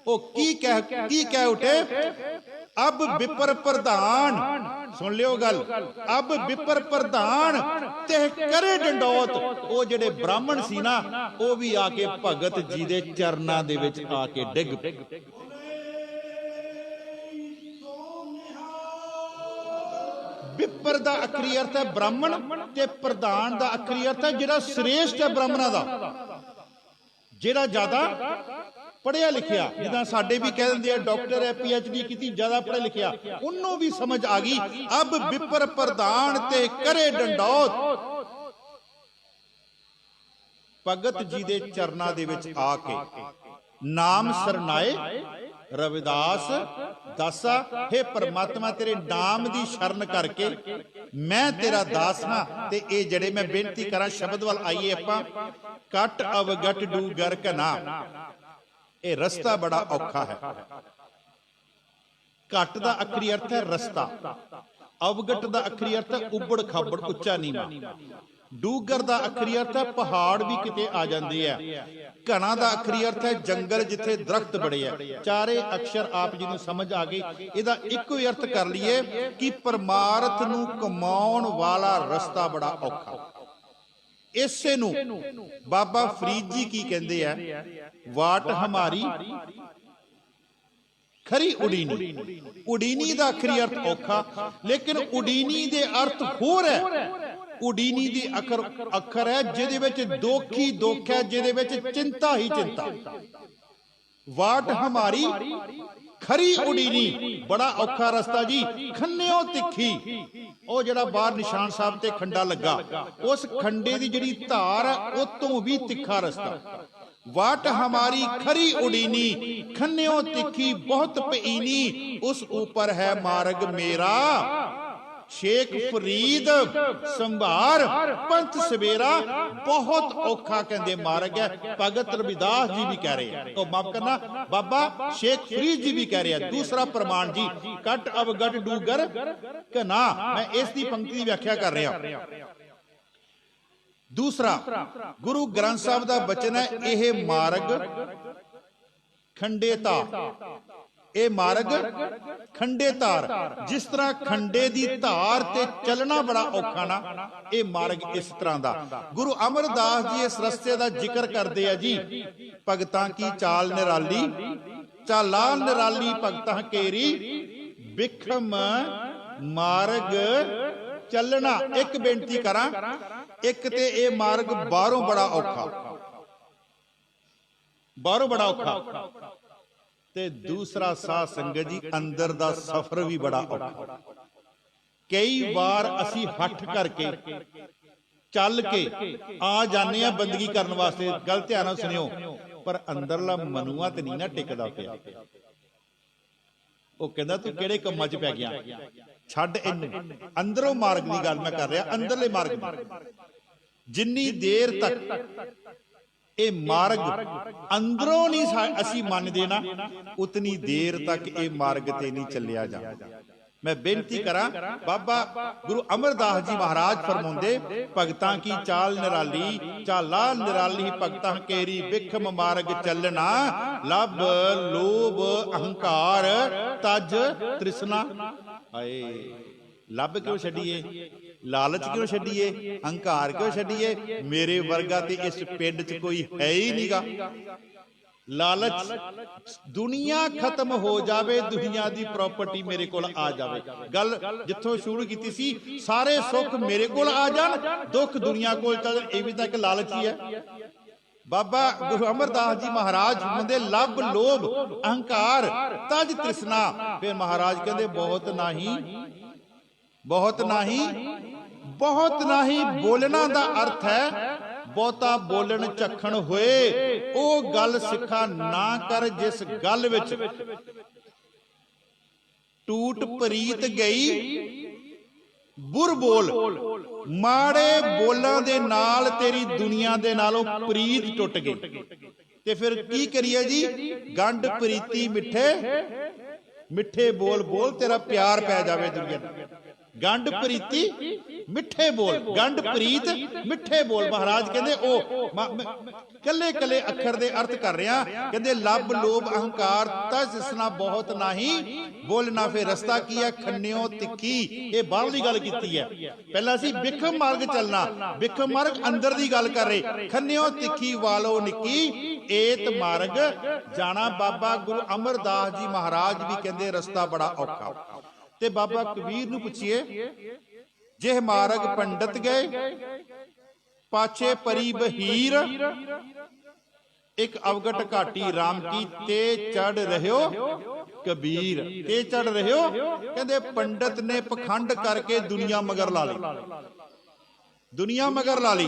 ओ की कह उठे अब विपर प्रधान, सुन लियो गल, अब विपर प्रधान ते करे डंडौत। ओ जेड़े ब्राह्मण सी ना ओ भी आके भगत जी दे चरनां दे विच आके डिग। विपर दा अखरी अर्थ है ब्राह्मण ते प्रधान दा अखरी अर्थ है जेड़ा श्रेष्ठ है ब्राह्मणां दा, जेड़ा ज्यादा पढ़िया लिखिया। जिदा साडे भी कह दिंदे डॉक्टर है PhD की ज्यादा पढ़े लिखिया, उन्होंने भी समझ आ गई अब विपर प्रधान ते करे डंडौत। भगत जी दे चरना दे विच आके नाम सरनाए रविदास दासा, हे परमात्मा तेरे नाम दी शरण करके मैं तेरा दास हां। ते ए जड़े मैं बेनती करा शब्द वाल आइए आपां कट अवगट डूगर घना। ਇਹ ਰਸਤਾ ਬੜਾ ਔਖਾ ਹੈ। ਘਟ ਦਾ ਅਖਰੀ ਅਰਥ ਹੈ ਰਸਤਾ, ਅਵਗਟ ਦਾ ਅਖਰੀ ਅਰਥ ਹੈ ਉਬੜ ਖਾਬੜ ਉੱਚਾ ਨੀਵਾਂ, ਡੂਗਰ ਦਾ ਅਖਰੀ ਅਰਥ ਹੈ ਪਹਾੜ ਵੀ ਕਿਤੇ ਆ ਜਾਂਦੇ ਆ, ਘਣਾ ਦਾ ਅਖਰੀ ਅਰਥ ਹੈ ਜੰਗਲ ਜਿੱਥੇ ਦਰਖਤ ਬੜੇ ਆ। ਚਾਰੇ ਅਕਸ਼ਰ ਆਪ ਜੀ ਨੂੰ ਸਮਝ ਆ ਗਏ। ਇਹਦਾ ਇੱਕੋ ਹੀ ਅਰਥ ਕਰ ਲਈਏ ਕਿ ਪਰਮਾਰਥ ਨੂੰ ਕਮਾਉਣ ਵਾਲਾ ਰਸਤਾ ਬੜਾ ਔਖਾ। ਇਸੇ ਨੂੰ ਬਾਬਾ ਫਰੀਦ ਜੀ ਕੀ ਕਹਿੰਦੇ ਆ वाट हमारी खरी उडीनी। उडीनी दा आखरी अर्थ औखा, लेकिन उडीनी दे अर्थ होर है। उडीनी दे अखर है जिहदे विच दुख ही दुख है, जिहदे विच चिंता ही चिंता। वाट हमारी खरी उडीनी, बड़ा औखा रस्ता जी, खन्नेओ तिखी। ਉਹ ਜਿਹੜਾ ਬਾਹਰ ਨਿਸ਼ਾਨ ਸਾਹਿਬ ਤੇ ਖੰਡਾ ਲੱਗਾ, ਉਸ ਖੰਡੇ ਦੀ ਜਿਹੜੀ ਧਾਰ ਹੈ ਉਹ ਤੋਂ ਵੀ ਤਿੱਖਾ ਰਸਤਾ। वाट हमारी खरी उडीनी खन्न्यों तिखी बहुत पईनी, उस ऊपर है मार्ग मेरा शेख फरीद संभार पंथ सवेरा बहुत औखा कहते मार्ग है। भगत रविदास जी भी कह रहे हैं, तो माफ करना बाबा शेख फरीद जी भी कह रहे हैं। दूसरा प्रमाण जी कट अवगट डूगर घना, मैं इसकी पंक्ति की व्याख्या कर रहा। दूसरा गुरु ग्रंथ साहब का बचन है, यह मार्ग खंडेता, ਇਹ ਮਾਰਗ ਖੰਡੇ ਧਾਰ। ਜਿਸ ਤਰ੍ਹਾਂ ਖੰਡੇ ਦੀ ਧਾਰ ਤੇ ਚੱਲਣਾ ਬੜਾ ਔਖਾ ਨਾ, ਇਹ ਮਾਰਗ ਇਸ ਤਰ੍ਹਾਂ ਦਾ। ਗੁਰੂ ਅਮਰਦਾਸ ਜੀ ਇਸ ਰਸਤੇ ਦਾ ਜ਼ਿਕਰ ਕਰਦੇ ਆ ਜੀ, ਭਗਤਾਂ ਕੀ ਚਾਲ ਨਿਰਾਲੀ, ਚਾਲਾ ਨਿਰਾਲੀ ਭਗਤਾਂ ਕੇਰੀ, ਬਿਖਮ ਮਾਰਗ ਚੱਲਣਾ। ਇੱਕ ਬੇਨਤੀ ਕਰਾਂ, ਇੱਕ ਤੇ ਇਹ ਮਾਰਗ ਬਾਹਰੋਂ ਬੜਾ ਔਖਾ, ਬਾਹਰੋਂ ਬੜਾ ਔਖਾ, ਤੇ ਦੂਸਰਾ ਸਾਧ ਸੰਗਤ ਜੀ ਅੰਦਰ ਦਾ ਸਫ਼ਰ ਵੀ ਬੜਾ ਔਖਾ। ਕਈ ਵਾਰ ਅਸੀਂ ਹੱਠ ਕਰਕੇ ਚੱਲ ਕੇ ਆ ਜਾਂਦੇ ਆ ਬੰਦਗੀ ਕਰਨ ਵਾਸਤੇ, ਗੱਲ ਧਿਆਨ ਨਾਲ ਸੁਣਿਓ, ਪਰ ਅੰਦਰਲਾ ਮਨੂਆ ਤੇ ਨਹੀਂ ਨਾ ਟਿਕਦਾ ਪਿਆ। ਉਹ ਕਹਿੰਦਾ ਤੂੰ ਕਿਹੜੇ ਕੰਮਾਂ 'ਚ ਪੈ ਗਿਆ, ਛੱਡ ਇਹਨੂੰ। ਅੰਦਰੋਂ ਮਾਰਗ ਦੀ ਗੱਲ ਮੈਂ ਕਰ ਰਿਹਾ, ਅੰਦਰਲੇ ਮਾਰਗ ਦੀ। ਜਿੰਨੀ ਦੇਰ ਤੱਕ ਇਹ ਮਾਰਗ ਅੰਦਰੋਂ ਨਹੀਂ ਅਸੀਂ ਮੰਨਦੇ ਨਾ, ਉਤਨੀ ਦੇਰ ਤੱਕ ਇਹ ਮਾਰਗ ਤੇ ਨਹੀਂ ਚੱਲਿਆ ਜਾਂਦਾ। मैं बेनती करा, बाबा गुरु अमरदास जी महाराज फरमाउंदे, भगतां की चाल निराली, चाला निराली भगतां केरी, बिखम मार्ग चलना, लब लोभ अहंकार तज तृष्णा। हाय लब क्यों छड्डिए, लालच क्यों छड्डिए, अहंकार क्यों छड्डिए? मेरे वर्गा ते इस पिंड च कोई है ही नहींगा। लालच दुनिया खत्म हो जावे, दुनिया दी प्रॉपर्टी मेरे कोल आ जावे। गल जिथों शुरू की सी, सारे सुख मेरे कोल आ जान, दुख दुनिया कोल चल, ये भी तक लालच ही है। बाबा गुरु अमरदास जी महाराज कहते लब लोभ अहंकार तज तृष्णा। फिर महाराज कहते बहुत नाही, बहुत नाही, बहुत नाही। बोलना दा अर्थ है ਬਹੁਤਾ ਬੋਲਣ ਝੱਖਣ ਹੋਏ, ਉਹ ਗੱਲ ਸਿੱਖਾ ਨਾ ਕਰ ਜਿਸ ਗੱਲ ਵਿੱਚ ਟੂਟ ਪ੍ਰੀਤ ਗਈ। ਬੁਰ ਬੋਲ, ਮਾੜੇ ਬੋਲਾਂ ਦੇ ਨਾਲ ਤੇਰੀ ਦੁਨੀਆ ਦੇ ਨਾਲੋਂ ਪ੍ਰੀਤ ਟੁੱਟ ਗਈ। ਤੇ ਫਿਰ ਕੀ ਕਰੀਏ ਜੀ? ਗੰਢ ਪ੍ਰੀਤੀ ਮਿੱਠੇ ਮਿੱਠੇ ਬੋਲ ਬੋਲ, ਤੇਰਾ ਪਿਆਰ ਪੈ ਜਾਵੇ ਦੁਨੀਆ ਨੂੰ। गंढ प्रीति मिठे बोल, गंढ प्रीत मिठे बोल। महाराज कहते ओ कले कले अखर दे अर्थ कर रहे हैं। कहते लब लोभ अहंकार तज तृष्णा बहुत नाही, बोलना फिर रस्ता की है खन्नियों तिखी। ये बाहरली गल कीती है। पहला सी बिखम मार्ग चलना, बिखम मार्ग अंदर दी गल कर रहे। खन्नियों तिखी वालो निकी एत मार्ग जाना। बाबा गुरु अमरदास जी महाराज भी कहते रस्ता बड़ा औखा। ते बाबा कबीर नूं पुछिए, जे मार्ग पंडित गए पाछे परी बहीर, एक अवगट घाटी राम की ते चढ़ रहे हो कबीर। ते चढ़ रहे हो कहते पंडित ने पखंड करके दुनिया मगर ला ली, दुनिया मगर ला ली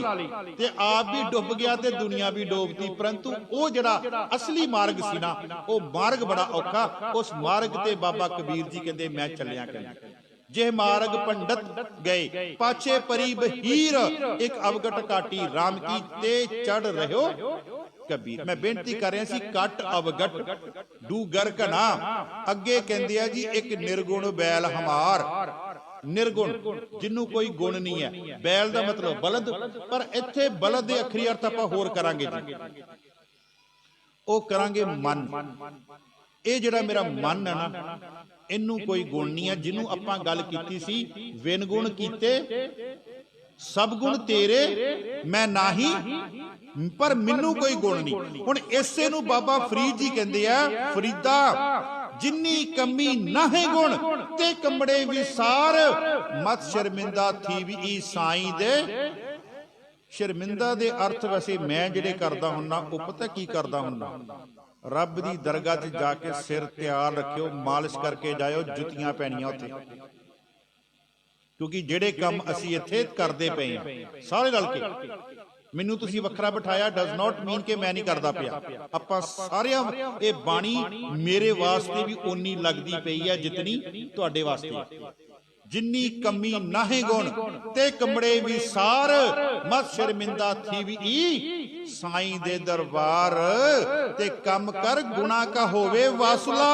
ते आप भी डुब गया ते दुनिया भी डोबती। परंतु वो जड़ा असली मार्ग सी ना, वो मार्ग बड़ा औखा। उस मार्ग ते बाबा कबीर जी कहते मैं चलिया करूं। जे मार्ग पंडित गए पाछे परी बहीर, एक अवगट घाटी राम की ते चढ़ रहे हो कबीर। मैं बेनती कर रहा सी, कट अवगट डूगर घना। अगे कहंदे आ जी एक निर्गुण बैल हमार, निर्गुण जिन्नू कोई गुण नहीं है। बैल का मतलब बलद, पर इत्थे बलद दे अखरी अर्थ आपां होर करांगे जी, ओ करांगे मन। ये जिहड़ा मेरा मन है ना, इनू कोई गुण नहीं है। जिन्नू आपां गल कीती सी, विन गुण कीते सब गुण तेरे मैं नाही, पर मैनू कोई गुण नहीं। हुण इसे नू बाबा फरीद जी कहंदे आ, फरीदा जिन्नी कमी नाहे गुण ते कमड़े विसार, मत शर्मिंदा थी भी साईं दे। शर्मिंदा दे अर्थ वैसे मैं जिहड़े करदा हुन्ना, वो पता की करदा हुन्ना, रब दी दरगाह च जाके सिर तैयार रखियो, मालिश करके जाओ, जुतियां पैणियां उत्थे। क्योंकि जिहड़े काम असीं इत्थे करदे पए आ सारे रल के, मैनू तुसीं वखरा बिठाया डज नॉट मीन कि मैं नहीं करदा पिया। आपां सारियां ये बाणी मेरे वास्ते भी उन्नी लगदी पई है जितनी तुहाडे वास्ते। जिन्नी कमी नाहे गुण ते कमड़े विसार मत शर्मिंदा थी भी साईं दे दरबार ते कम कर गुना का होवे वासुला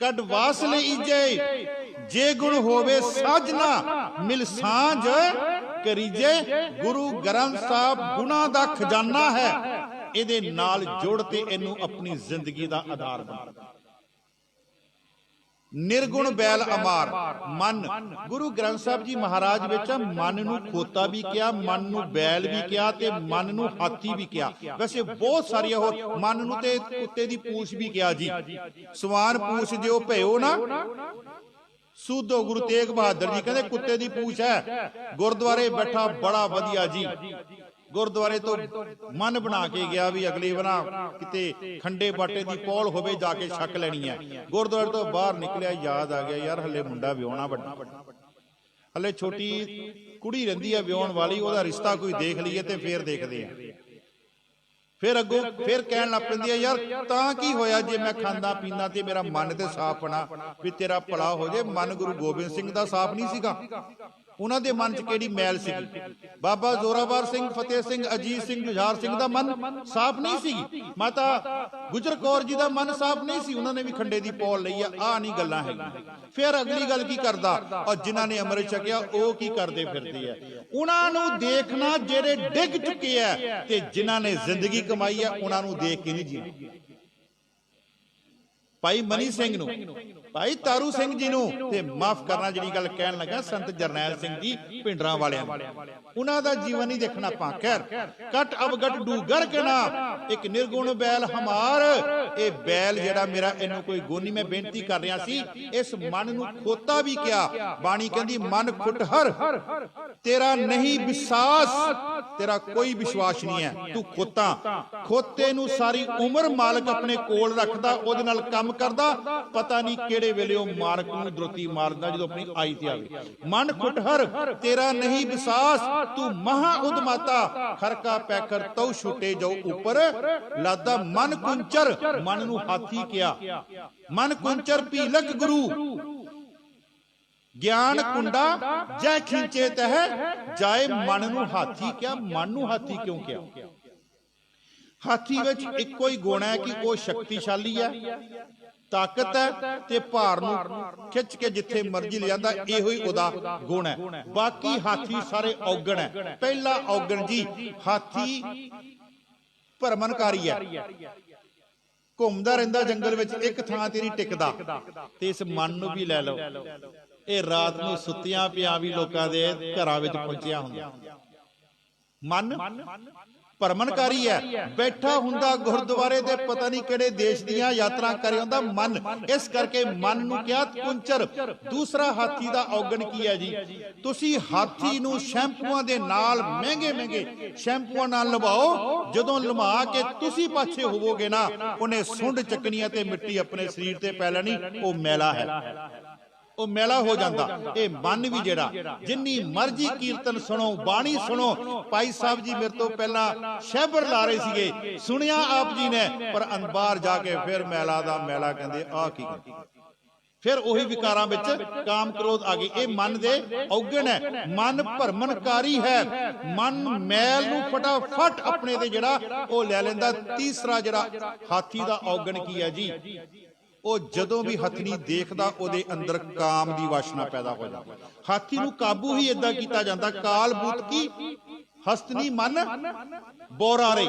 कड वासले इजे जे गुण होवे साजना मिल सांझ करीजे गुरु ग्रंथ साहब गुना दा खजाना है इहदे नाल जोड़ ते इहनू अपनी जिंदगी दा आधार बना निर्गुण बैल अमार मन गुरु ग्रंथ साहब जी महाराज विच मन नू खोता भी किया मन नू बैल भी किया ते मन नू हाथी भी किया वैसे बहुत सारिया होर मन नू ते कुत्ते दी पूछ भी किया जी सवान पूछ जो भयो ना सूदो गुरु तेग बहादुर जी कहते कुत्ते दी पूछ है गुरुद्वारे बैठा बड़ा वधिया जी गुरुद्वारे तो मन बना के गया भी अगली बना किते खंडे बाटे दी पौल होवे जाके छक लेनी है गुरुद्वारे तो बाहर निकलिया याद आ गया यार हले मुंडा विआहना बड़ा हले छोटी कुड़ी रहिंदी है विआहण वाली ओदा रिश्ता कोई देख लीए ते फिर देखदे हैं फिर अगों फिर कहन लग पैंदी है यार तां की होया जे मैं खांदा पींदा ते मेरा मन ते साफ बना भी तेरा भला हो जाए मन गुरु गोबिंद सिंह दा साफ नहीं सीगा उन्हां दे मन च किहड़ी मैल सी बाबा जोरावर सिंह फतेह सिंह अजीत सिंह जुझार सिंह दा मन साफ नहीं सी माता गुजर कौर जी दा मन साफ नहीं सी उन्होंने भी खंडे दी पौल लई आ नहीं गल्लां है फिर अगली गल की करदा और जिन्हां ने अमृत छकिया ओ की करदे फिरदे है उन्हां नूं देखना जेड़े डिग चुके है ते जिन्हां ने जिंदगी कमाई है उन्हां नूं देख के नहीं जीना भाई मनी सिंह नूं भाई तारू सिंह जी नूं ते माफ करना जिहड़ी गल कहण लगा संत जरनैल सिंह जी पिंडरां वालियां उन्हां दा जीवन नहीं देखना पा खैर कट अवगट डूगर के ना एक निर्गुण बैल हमार ए बैल जेड़ा मेरा इन्हू कोई गोनी मैं बेनती कर रहा सी इस मन नूं खोता भी क्या बाणी कहंदी मन खुटहर तेरा नहीं विश्वास तेरा कोई विश्वास नहीं है तू खोता खोते नूं सारी उम्र मालक अपने कोल रखदा ओदे नाल काम करदा पता नहीं केड़े वेले ओ मारक नूं द्रोती मारदा जदों अपनी आई ते आवे मन खुटहर तेरा नहीं विश्वास तू महा उदमाता खरका पैकर तौ छुटे जाओ ऊपर लादा मन कुंचर मन नूं हाथी किया मन कुंचर पीलक गुरु ज्ञान कुंडा जै खींचे तह जाए मन नूं हाथी क्या मन नूं हाथी क्यों किया हाथी विच इक्को ही गुण है कि वह शक्तिशाली है ताकत है ते भार नूं खिच के जिथे मर्जी ले जांदा इहो ही उहदा गुण है बाकी हाथी सारे औगण है पहला औगण जी हाथी भरमनकारी है घूमदा रहिंदा जंगल विच एक थां ते नहीं टिकदा ते इस मन नूं भी लै लो ਇਹ ਰਾਤ ਨੂੰ ਸੁੱਤਿਆਂ ਪਿਆ ਵੀ ਲੋਕਾਂ ਦੇ ਘਰਾਂ ਵਿੱਚ ਪਹੁੰਚਿਆ ਹੁੰਦਾ ਮਨ ਭਰਮਨਕਾਰੀ ਹੈ ਬੈਠਾ ਹੁੰਦਾ ਗੁਰਦੁਆਰੇ ਦੇ ਪਤਾ ਨਹੀਂ ਕਿਹੜੇ ਦੇਸ਼ ਦੀਆਂ ਯਾਤਰਾ ਕਰ ਹੁੰਦਾ ਮਨ ਇਸ ਕਰਕੇ ਮਨ ਨੂੰ ਕਿਹਾ ਕੁੰਚਰ ਦੂਸਰਾ ਹਾਥੀ ਦਾ ਔਗਣ ਕੀ ਹੈ ਜੀ ਤੁਸੀਂ ਹਾਥੀ ਨੂੰ ਸ਼ੈਂਪੂਆਂ ਦੇ ਨਾਲ ਮਹਿੰਗੇ ਸ਼ੈਂਪੂਆਂ ਨਾਲ ਲਵਾਓ ਜਦੋਂ ਲਮਾ ਕੇ ਤੁਸੀਂ ਪਾਛੇ ਹੋਵੋਗੇ ਨਾ ਉਹਨੇ ਸੁੰਡ ਚੱਕਣੀ ਤੇ ਮਿੱਟੀ ਆਪਣੇ ਸਰੀਰ ਤੇ ਪੈ ਲੈਣੀ ਉਹ ਮੈਲਾ ਹੈ ਉਹ ਮੈਲਾ ਹੋ ਜਾਂਦਾ ਇਹ ਮਨ ਵੀ ਜਿਹੜਾ ਜਿੰਨੀ ਮਰਜ਼ੀ ਕੀਰਤਨ ਸੁਣੋ ਬਾਣੀ ਸੁਣੋ ਭਾਈ ਸਾਹਿਬ ਜੀ ਮੇਰੇ ਤੋਂ ਪਹਿਲਾਂ ਸ਼ਹਿਬਰ ਲਾ ਰਹੇ ਸੀਗੇ ਸੁਣਿਆ ਆਪ ਜੀ ਨੇ ਪਰ ਅੰਬਾਰ ਜਾ ਕੇ ਫਿਰ ਮੈਲਾ ਦਾ ਮੈਲਾ ਕਹਿੰਦੇ ਆ ਕੀ ਫਿਰ ਉਹੀ ਵਿਕਾਰਾਂ ਵਿੱਚ ਕਾਮ ਕ੍ਰੋਧ ਆ ਗਏ ਇਹ ਮਨ ਦੇ ਔਗਣ ਹੈ ਮਨ ਭਰਮਨਕਾਰੀ ਹੈ ਮਨ ਮੈਲ ਨੂੰ ਫਟਾਫਟ ਆਪਣੇ ਤੇ ਜਿਹੜਾ ਉਹ ਲੈ ਲੈਂਦਾ ਤੀਸਰਾ ਜਿਹੜਾ ਹਾਥੀ ਦਾ ਔਗਣ ਕੀ ਹੈ ਜੀ ਉਹ ਜਦੋਂ ਵੀ ਹਥਨੀ ਦੇਖਦਾ ਉਹਦੇ ਅੰਦਰ ਕਾਮ ਦੀ ਵਾਸ਼ਨਾ ਪੈਦਾ ਹੋ ਜਾਂਦੀ ਹਾਥੀ ਨੂੰ ਕਾਬੂ ਹੀ ਇਦਾਂ ਕੀਤਾ ਜਾਂਦਾ ਕਾਲ ਬੂਤ ਕੀ ਹਸਤਨੀ ਮਨ ਬੋਰਾਰੇ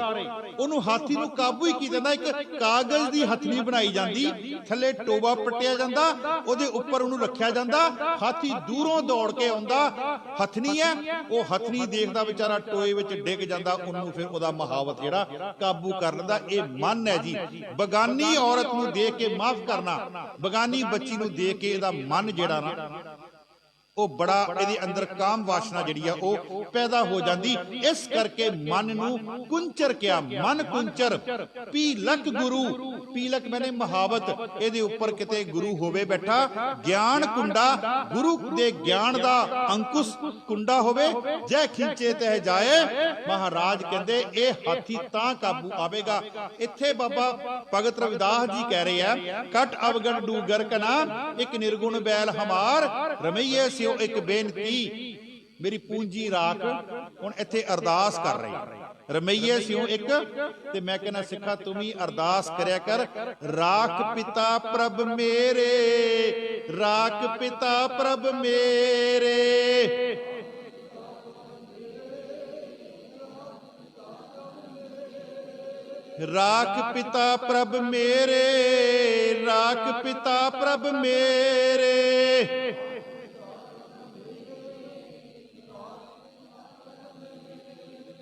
ਉਹਨੂੰ ਹਾਥੀ ਨੂੰ ਕਾਬੂ ਹੀ ਕੀਤਾ ਜਾਂਦਾ ਇੱਕ ਕਾਗਜ਼ ਦੀ ਹਥਨੀ ਬਣਾਈ ਜਾਂਦੀ ਥੱਲੇ ਟੋਬਾ ਪੱਟਿਆ ਜਾਂਦਾ ਉਹਦੇ ਉੱਪਰ ਉਹਨੂੰ ਰੱਖਿਆ ਜਾਂਦਾ ਹਾਥੀ ਦੂਰੋਂ ਦੌੜ ਕੇ ਆਉਂਦਾ ਹਥਨੀ ਹੈ ਉਹ ਹਥਨੀ ਦੇਖਦਾ ਵਿਚਾਰਾ ਟੋਏ ਵਿੱਚ ਡਿੱਗ ਜਾਂਦਾ ਉਹਨੂੰ ਫਿਰ ਉਹਦਾ ਮਹਾਵਤ ਜਿਹੜਾ ਕਾਬੂ ਕਰ ਲੈਂਦਾ ਇਹ ਮਨ ਹੈ ਜੀ ਬਗਾਨੀ ਔਰਤ ਨੂੰ ਦੇਖ ਕੇ ਮਾਫ ਕਰਨਾ ਬਗਾਨੀ ਬੱਚੀ ਨੂੰ ਦੇਖ ਕੇ ਇਹਦਾ ਮਨ ਜਿਹੜਾ ਨਾ ਉਹ ਬੜਾ ਇਹਦੇ ਅੰਦਰ ਕਾਮ ਵਾਸ਼ਨਾ ਜਿਹੜੀ ਆ ਉਹ ਪੈਦਾ ਹੋ ਜਾਂਦੀ ਇਸ ਕਰਕੇ ਮਨ ਨੂੰ ਕੁੰਚਰ ਕਿਹਾ ਮਨ ਕੁੰਚਰ ਪੀ ਲਖ ਗੁਰੂ पीलक मैंने महावत ਇਹਦੇ ਉੱਪਰ ਕਿਤੇ ਗੁਰੂ ਹੋਵੇ ਬੈਠਾ ਗਿਆਨ ਕੁੰਡਾ ਗੁਰੂ ਦੇ ਗਿਆਨ ਦਾ ਅੰਕੁਸ਼ ਕੁੰਡਾ ਹੋਵੇ ਜੈ ਖਿੰਚੇ ਤਹਿ ਜਾਏ ਮਹਾਰਾਜ ਕਹਿੰਦੇ ਇਹ ਹਾਥੀ ਤਾਂ ਕਾਬੂ ਆਵੇਗਾ। ਇੱਥੇ ਬਾਬਾ ਭਗਤ ਰਵਿਦਾਸ ਜੀ ਕਹਿ ਰਹੇ ਆ ਕਟ ਅਵਗੜ ਡੂਗਰ ਕਨਾ ਇੱਕ ਨਿਰਗੁਣ ਬੈਲ ਹਮਾਰ ਰਮਈਏ ਸਿਓ ਇੱਕ ਬੇਨਤੀ मेरी पूंजी राख। हुण इत्थे अरदास कर रहे रमईए सिओ एक ते मैं कहना सिखा तुम ही अरदास करया कर राख पिता प्रभ मेरे राख पिता प्रभ मेरे राख पिता प्रभ मेरे राख पिता प्रभ मेरे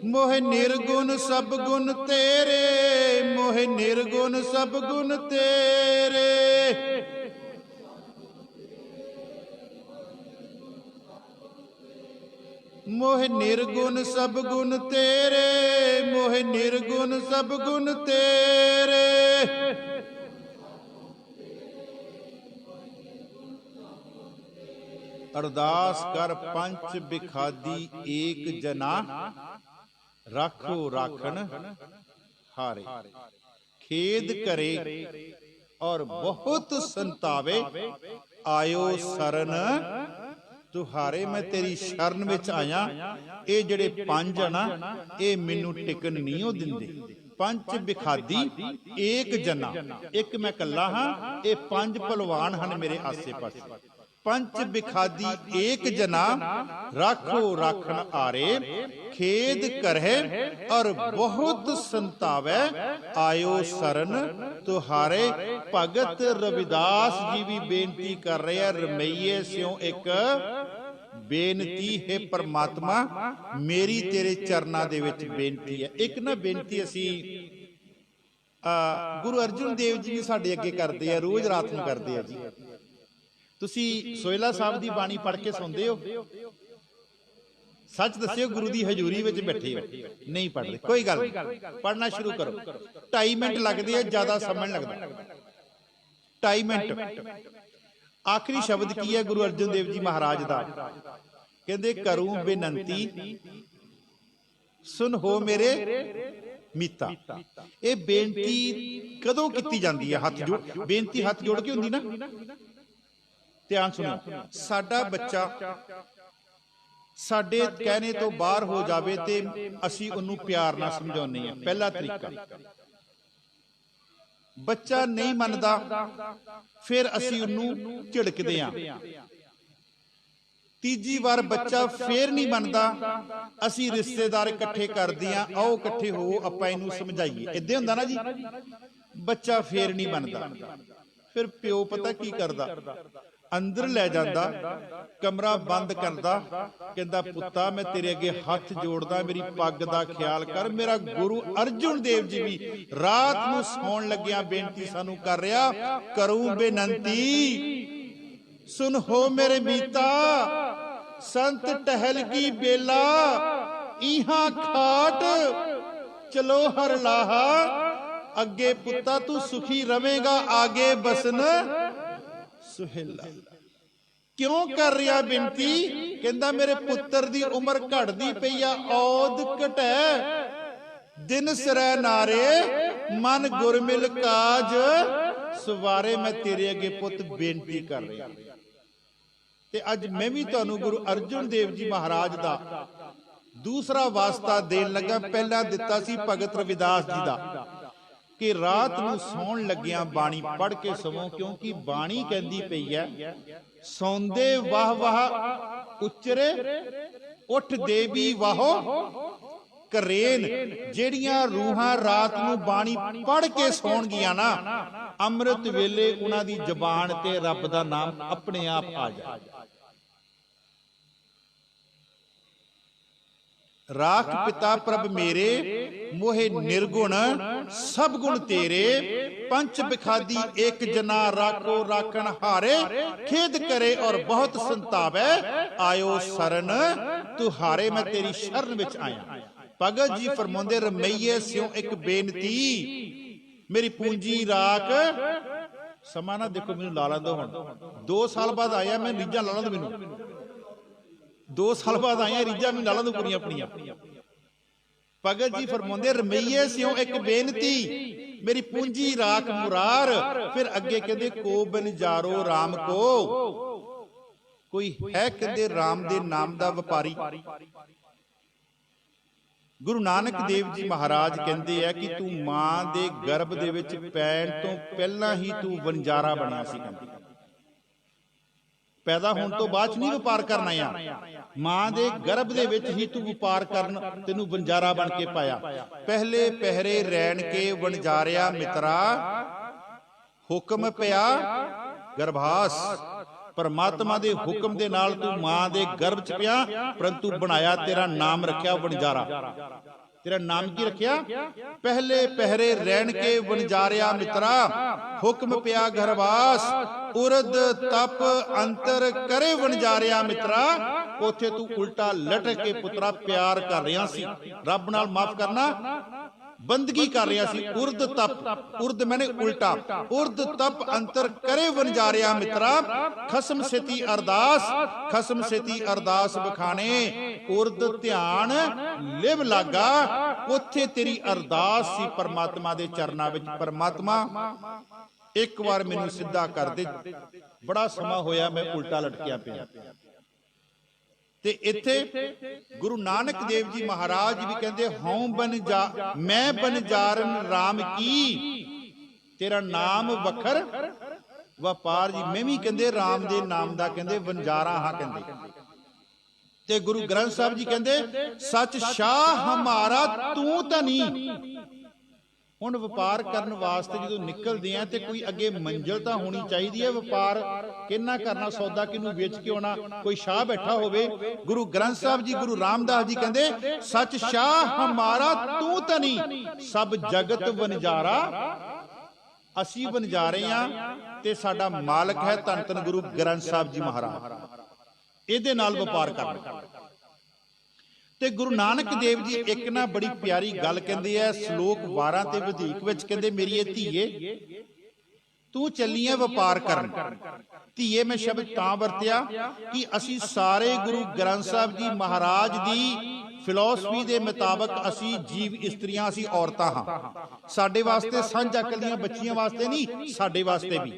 मोह निर्गुण सब गुण तेरे मोह निर्गुण सब गुण तेरे मोह निर्गुण सब गुण तेरे मोह निर्गुण सब गुण तेरे अरदास कर पंच बिखादी एक जना राखो राखन हारे खेद करे और बहुत संतावे आयो सरन तुहारे। मैं तेरी शरण विच आया ये जेड़े पंज ना ये मैनू टिकन नहीं हो दिंदे। पंच बिखादी एक जना एक मैं कला हाँ ये पंज पहलवान हैं मेरे आसे पासे। पंच बिखादी एक जना राखो राखन आरे खेद करहे और बहुत संतावे आयो सरन तुहारे। भगत रविदास जी भी बेनती कर रहे हैं रमईए सिओ एक बेनती है परमात्मा मेरी तेरे चरना दे विच बेनती है। एक ना बेनती असी गुरु अर्जुन देव जी भी साडे अगे करते हैं रोज रात नूं करते हैं जी। तुसी सोहला साहब दी बाणी पढ़ के सुनते हो सच दस्सिओ गुरु दी हजूरी विच बैठे हो नहीं पढ़ते कोई गल पढ़ना शुरू करो 2.5 मिनट लगते हैं ज्यादा समय नहीं लगता 2.5 मिनट। आखिरी शब्द की है गुरु अर्जुन देव जी महाराज दा कहंदे करूं बेनंती सुन हो मेरे मीता। ये बेनती कदों की जाती है हाथ जोड़ बेनती हाथ जोड़ के हुंदी ना। ध्यान सुनो साडा बच्चा साडे कहने तो बाहर हो जावे ते असी उन्नू प्यार ना समझाउने हैं। पहला तरीका बच्चा नहीं मनदा फिर असी उन्नू झिड़कदे हां। तीजी बार बच्चा फिर नहीं मनदा असी रिश्तेदार इकट्ठे करदे हां आओ इकट्ठे हो आपां इहनू समझाइए। इदां हुंदा ना जी बच्चा फिर नहीं मनदा फिर प्यो पता की करदा अंदर लै जांदा कमरा बंद करदा कहंदा पुत्ता मैं तेरे अगे हाथ जोड़दा मेरी पग दा ख्याल कर। मेरा गुरु अर्जुन देव जी भी रात नूं सौण लग्गिया बेनती सानू कर रहा करूं बेनंती सुन हो मेरे मीता संत टहल की बेला इहां खाट चलो हर लाहा। अगे पुत्ता तू सुखी रवेगा आगे बसन सुहेला। क्यों कर रहा बिनती कहंदा मेरे पुत्र दी उम्र घटदी पई आ औद घटै दिन सिरै नारे मन गुरमिल काज सवारे। मैं तेरे अगे पुत बेनती कर रहा ते अज मैं भी तुहानू गुरु अर्जुन देव जी महाराज दा दूसरा वास्ता देन लगा। पहला दिता सी भगत रविदास जी दा कि रात नूं सौण लग्गिया बाणी पढ़ के सवो क्योंकि बाणी कहंदी पई है सौंदे वाह वाह उचरे उठ देवी वाहो करेन। जेड़ियां रूहां रात नूं बाणी पढ़ के सौण गियां ना अमृत वेले उन्हां दी जबान ते रब दा नाम अपने आप आ जाए। राख पिता प्रभ मेरे मोहे निर्गुण सब गुण तेरे। पंच बिखादी एक जना राखो राखन हारे खेद करे और बहुत संतावे आयो सरन तुहारे। मैं तेरी शरण विच आया। भगत जी फरमांदे रमईए सिओ एक बेनती मेरी पूंजी राख। समा ना देखो मैनू ला लैंदो हुण 2 साल बाद आया मैं रीझां ला लैंदो मैनू 2 साल बाद आया रीझां मैनू ला लैंदो पूरियां अपनियां। भगत जी फरमाउंदे रमैये सियों एक बेनती मेरी पूंजी राख मुरार। फिर अगे कहते को बनजारो राम को। कोई है कहते राम दे नाम दा व्यापारी। गुरु नानक देव जी महाराज कहते हैं कि तू मां दे गर्भ दे विच पैण तो पहला ही तू वनजारा बनया सी। पैदा होने तो बाद नहीं व्यापार करना आ, मां दे गर्भ दे विच ही तू व्यापार करन तेनू वनजारा बन के पाया। पहले पहरे रैन के वनजारिया मित्रा हुक्म पिया गर्भास। परमात्मा दे हुक्म दे नाल तू मां दे गर्भ च पिया परंतु बनाया तेरा नाम रखिया वनजारा। तेरा नाम की रखिया पहले पहरे रहन के वनजारिया मित्रा हुक्म पिया गर्भास। उर्द तप अंतर करे वनजारिया मित्रा। उथे तू उल्टा लटक के पुत्रा प्यार कर रहा सी रब नाल माफ करना बंदगी कर रहा सी। उर्द तप उर्द मैंने उल्टा उर्द तप अंतर करे वनजारिया मित्रा। खसम सेती अरदास खसम सेती अरदास बखाने। उर्द ध्यान लिव लागा उथे तेरी अरदास सी परमात्मा दे चरना विच। परमात्मा एक बार मैनू सीधा कर दे। बड़ा समा होया मैं उल्टा लटकिया पिया। ते इत्थे गुरु नानक देव जी महाराज भी कहते हूं बनजा मैं बनजारन राम की। तेरा नाम वखर व्यापार जी। मैं भी कहते राम दे नाम दा कहते वनजारा हाँ कहते। ते गुरु ग्रंथ साहब जी कहते सच शाह हमारा तू तो नहीं। हुण व्यापार करन वास्ते जो निकलते हैं तो कोई अगे मंजिल तो होनी चाहिए है। व्यापार किन्ना करना सौदा किनू बेच के आना कोई शाह बैठा होवे। गुरु ग्रंथ साहब जी गुरु रामदास जी कहते सच शाह हमारा तू तो नहीं सब जगत वनजारा। असी वनजारे हां ते साडा मालक है धन धन गुरु ग्रंथ साहब जी महाराज। इहदे नाल व्यापार करना। ते गुरु नानक देव जी एक ना बड़ी प्यारी गल कहते हैं सलोक 12 ते वधीक विच कहते मेरी धीए तू चली है व्यापार करन। धीए मैं शब्द तां वरतिया कि असी सारे गुरु ग्रंथ साहब जी महाराज दी फिलोसफी दे मुताबक असी जीव इस्त्रियां असी औरतां हां। साडे वास्ते सांझ अकल दीआं बच्चियां वास्ते नहीं साडे वास्ते भी।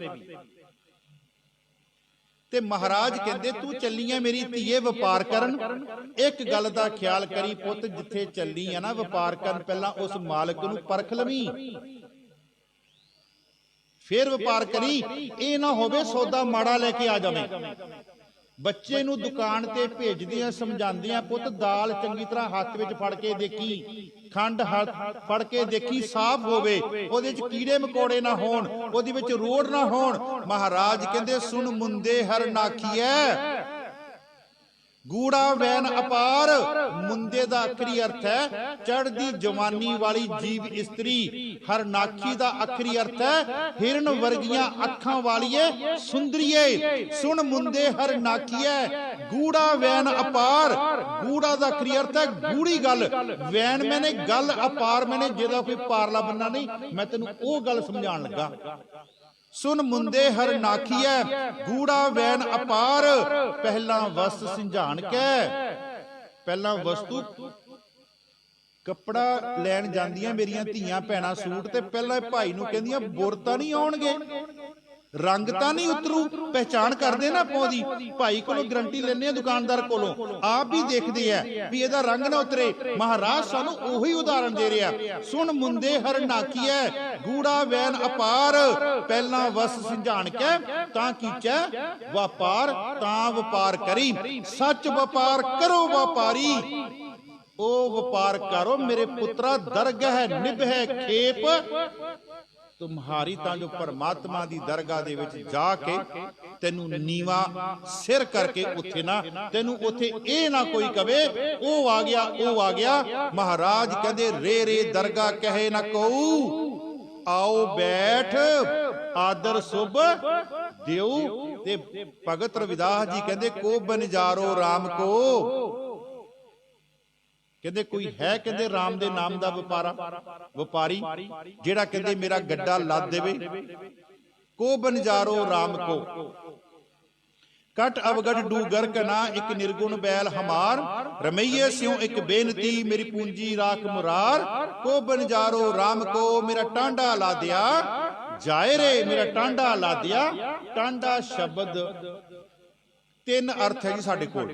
ते महाराज कहते तू चली है मेरी धीए व्यापार करन। एक गल दा ख्याल करी पुत जिथे चली है ना व्यापार करन पहला उस मालक नू परख लवी फिर व्यापार करी। ये ना होवे सौदा माड़ा लेके आ जावे। बच्चे नू दुकान ते भेजदियां समझांदियां पुत दाल चंगी तरह हाथ विच फड़ के देखी खंड फड़ के देखी साफ होवे ओदे च कीड़े मकोड़े ना होण ओदे विच रोड़ ना होण। महाराज कहंदे सुन मुंदे हर नाखीए गूड़ा वैन अपार। मुंदे दा आखरी अर्थ है चढ़दी जवानी वाली जीव इस्त्री। हर नाखी दा आखरी अर्थ है हिरन वर्गियां अखां वालीए सुंदरीए। सुन मुंदे हर नाखीए गूड़ा वैन अपार। गूड़ा दा आखरी अर्थ है गूड़ी गल। वैन मैंने गल अपार मैंने जेदा कोई पारला बन्ना नहीं। मैं तेनू ओ गल समझाण लगा। सुन मुंदे हर नाखीए गूड़ा वैन अपार। पहला वस्त सिंझाण के पहला वस्तु कपड़ा लैन जांदियां मेरियां धीआं भैणां सूट ते पहला भाई नूं कहंदियां बुर तां नहीं आउणगे रंग तां नहीं उतरू। पहचान करदे ना पौदी भाई कोलों गारंटी लैने दुकानदार कोलों आप भी देखदे आ भी इहदा रंग ना उतरे। महाराज सानू ओही उदाहरण दे रहा। सुन मुंदे हर नाखीए गूड़ा वैन अपार। पहला वस सिंझाण के तां कीचै व्यापार तां व्यापार करी। सच व्यापार करो व्यापारी। ओ व्यापार करो मेरे पुत्रा दरगह निभै खेप। तुम्हारी तां जो परमात्मा दी दरगाह दे विच जाके तेनू नीवा सिर करके उथे ना तेनू उथे ए ना कोई कवे ओ आ गया। महाराज कहदे रे रे दरगाह कहे ना कोऊ आओ बैठ आदर सुभ देऊ। ते भगत रविदास जी कहदे को बनजारो राम को। कहते कोई है कहते राम दे नाम दा व्यापारी जेड़ा कहते मेरा गड्ढा लाद देवे। को बनजारो राम को कट अवगढ़ डूगर कना एक निर्गुण बैल हमार रमैये स्यों एक बेनती मेरी पूंजी राख मुरार। को बनजारो राम को मेरा टांडा ला दिया जाए रे मेरा टांडा ला दिया। टांडा शब्द तीन अर्थ है जी साडे कोल।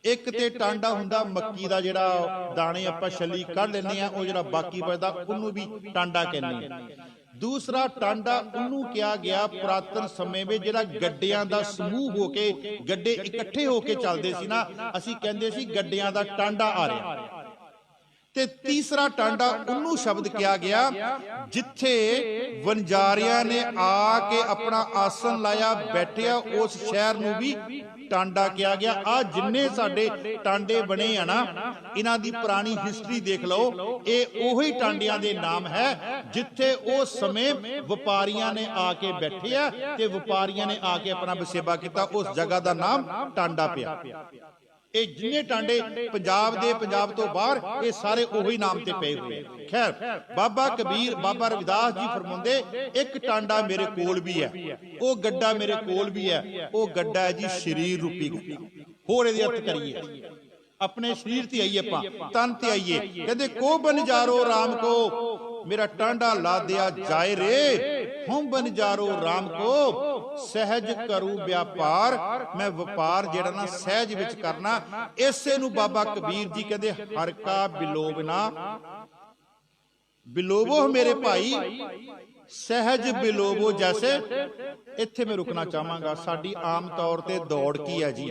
एक ते टांडा हुंदा मक्की दा जिहड़ा दाणे आपां छली कढ लैंदे आ ओ जिहड़ा बाकी बचदा उहनूं भी टांडा कहंदे आ। दूसरा टांडा उहनूं किया गया पुरातन समय में जिहड़ा गड्डियां दा समूह होके गड्डे इकट्ठे होके चलदे सी ना असीं कहंदे सी गड्डियां दा टांडा आ रिहा। ते तीसरा टांडा उन्नू शब्द किया गया जिथे वनजारिया ने आके अपना आसन लाया बैठिया उस शहर नूं भी टांडा किया गया। आ जिन्ने साडे टांडे बने आ ना इन्हां दी पुरानी हिस्टरी देख लो ये ओही टांडियां दे नाम है जिथे उस समय व्यापारियां ने आके बैठे आ ते व्यापारियां ने आके अपना वसेबा किया। उस जगह का नाम टांडा पिया। ये जिन्ने टांडे पंजाब दे पंजाब तो बाहर ये सारे ओही नाम ते पे हुए। खैर बाबा कबीर बाबा रविदास जी फरमांदे एक टांडा मेरे कोल भी है वो गड्ढा मेरे कोल भी है। वो गड्ढा है जी शरीर रूपी गड्ढा। होर इहदे अर्थ करिए अपने शरीर ते आइए आपां तन ते आइए। कहंदे को बनजारो राम को मेरा टांडा ला दिया जाए रे। हम बनजारो राम को सहज करूं व्यापार। मैं व्यापार जेड़ा ना सहज विच करना। इसे नूं बाबा कबीर जी कहंदे हर का बिलोवना बिलोवो मेरे भाई सहज बिलोवो जैसे। इत्थे मैं रुकना चाहांगा। साडी आम तौर ते दौड़ की है जी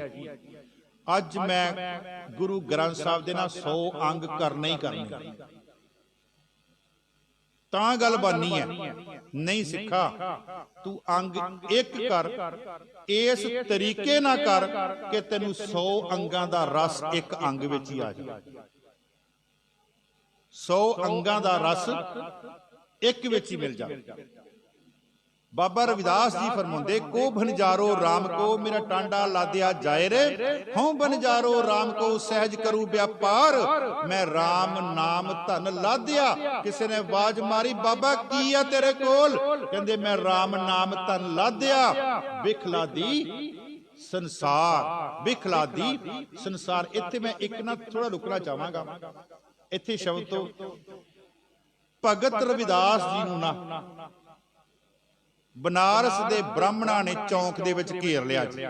अज मैं गुरु ग्रंथ साहिब दे ना 100 अंग करने ही करने तां गल बननी है। नहीं सिखा तू अंग एक कर इस तरीके ना कर कि तेनू 100 अंगां दा रस एक अंग विच ही आ जाए। 100 अंगां दा रस एक विच ही मिल जाए। बाबा रविदास जी फरमांदे को बनजारो राम को मेरा टांडा लादिया जाए रे। हों बनजारो राम को सहज करूं व्यापार। मैं राम नाम धन लादिया। किसी ने आवाज मारी बाबा की है तेरे कोल। कहंदे मैं राम नाम धन लादिया। बिखला दी संसार बिखला दी संसार। इत्थे मैं एक ना थोड़ा रुकना चाहांगा। इत्थे शब्द तो भगत रविदास जी नूं ना बनारस दे ब्राह्मणा ने चौंक दे विच घेर लिया जी।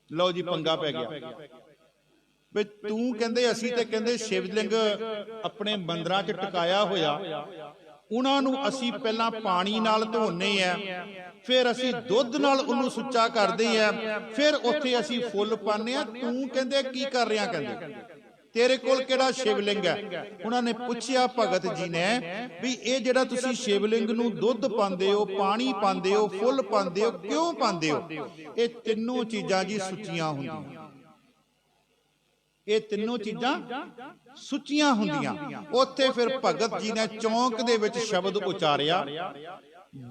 लो जी पंगा पै गया वे तू कहंदे असीं ते कहंदे शिवलिंग अपने मंदिरां च टकाया होया उन्हां नूं असीं पहलां पानी नाल धोने आ फिर असीं दुੱਧ नाल उहनूं सुच्चा करदे आ फिर उत्थे असीं फुੱਲ पाने आ। तू कहंदे की कर रिहा कहंदे तेरे कोल केड़ा शिवलिंग है। उन्होंने पूछया भगत जी ने भी ये जेड़ा तुसी शिवलिंग नूं दुੱਧ पांदे हो पानी पांदे हो फुੱਲ पांदे हो क्यों पांदे हो। ये तीनों चीजां जी सुचियां हुंदियां। ये तीनों चीजां सुचियां हुंदियां। उत्थे फिर भगत जी ने चौंक दे विच शब्द उचारिया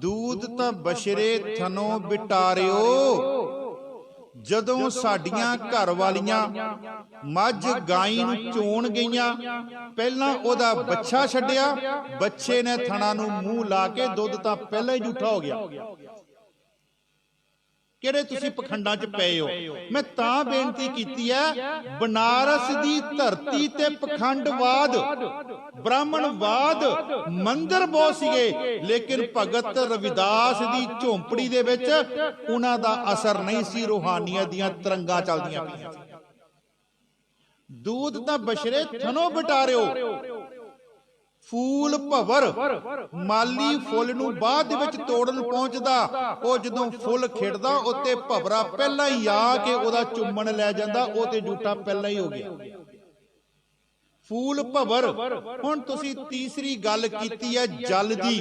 दूध तां बछरे थनों बिटारियो। जदों साडियां घर वालियां मੱਝ गाई नूं चोण गईयां पहलां ओदा बच्चा छड्डिया बच्चे ने थणा नूं मूंह ला के दुੱਧ तां पहलां ही झूठा हो गया। किहड़े तुसीं पखंडां च पए हो। मैं तां बेनती कीती है बनारस दी धरती ते पखंडवाद ब्राह्मणवाद मंदिर बहुत सीगे लेकिन भगत रविदास दी झोंपड़ी दे विच उन्हां दा असर नहीं सी। रूहानियत दीयां तरंगां चलदियां पईयां। दूध तां बछरे थनों बिटारियो। फूल भवर माली फुੱਲ नूं बाद विच तोड़न पहुंचदा ओ जदों फुੱਲ खिड़दा उत्ते भवरा पहला ही आ के ओदा चुम्मण लै जांदा ओ ते झूठा पहला ही हो गया। फूल भवर। हुण तुसीं तीसरी गल कीती है जल दी।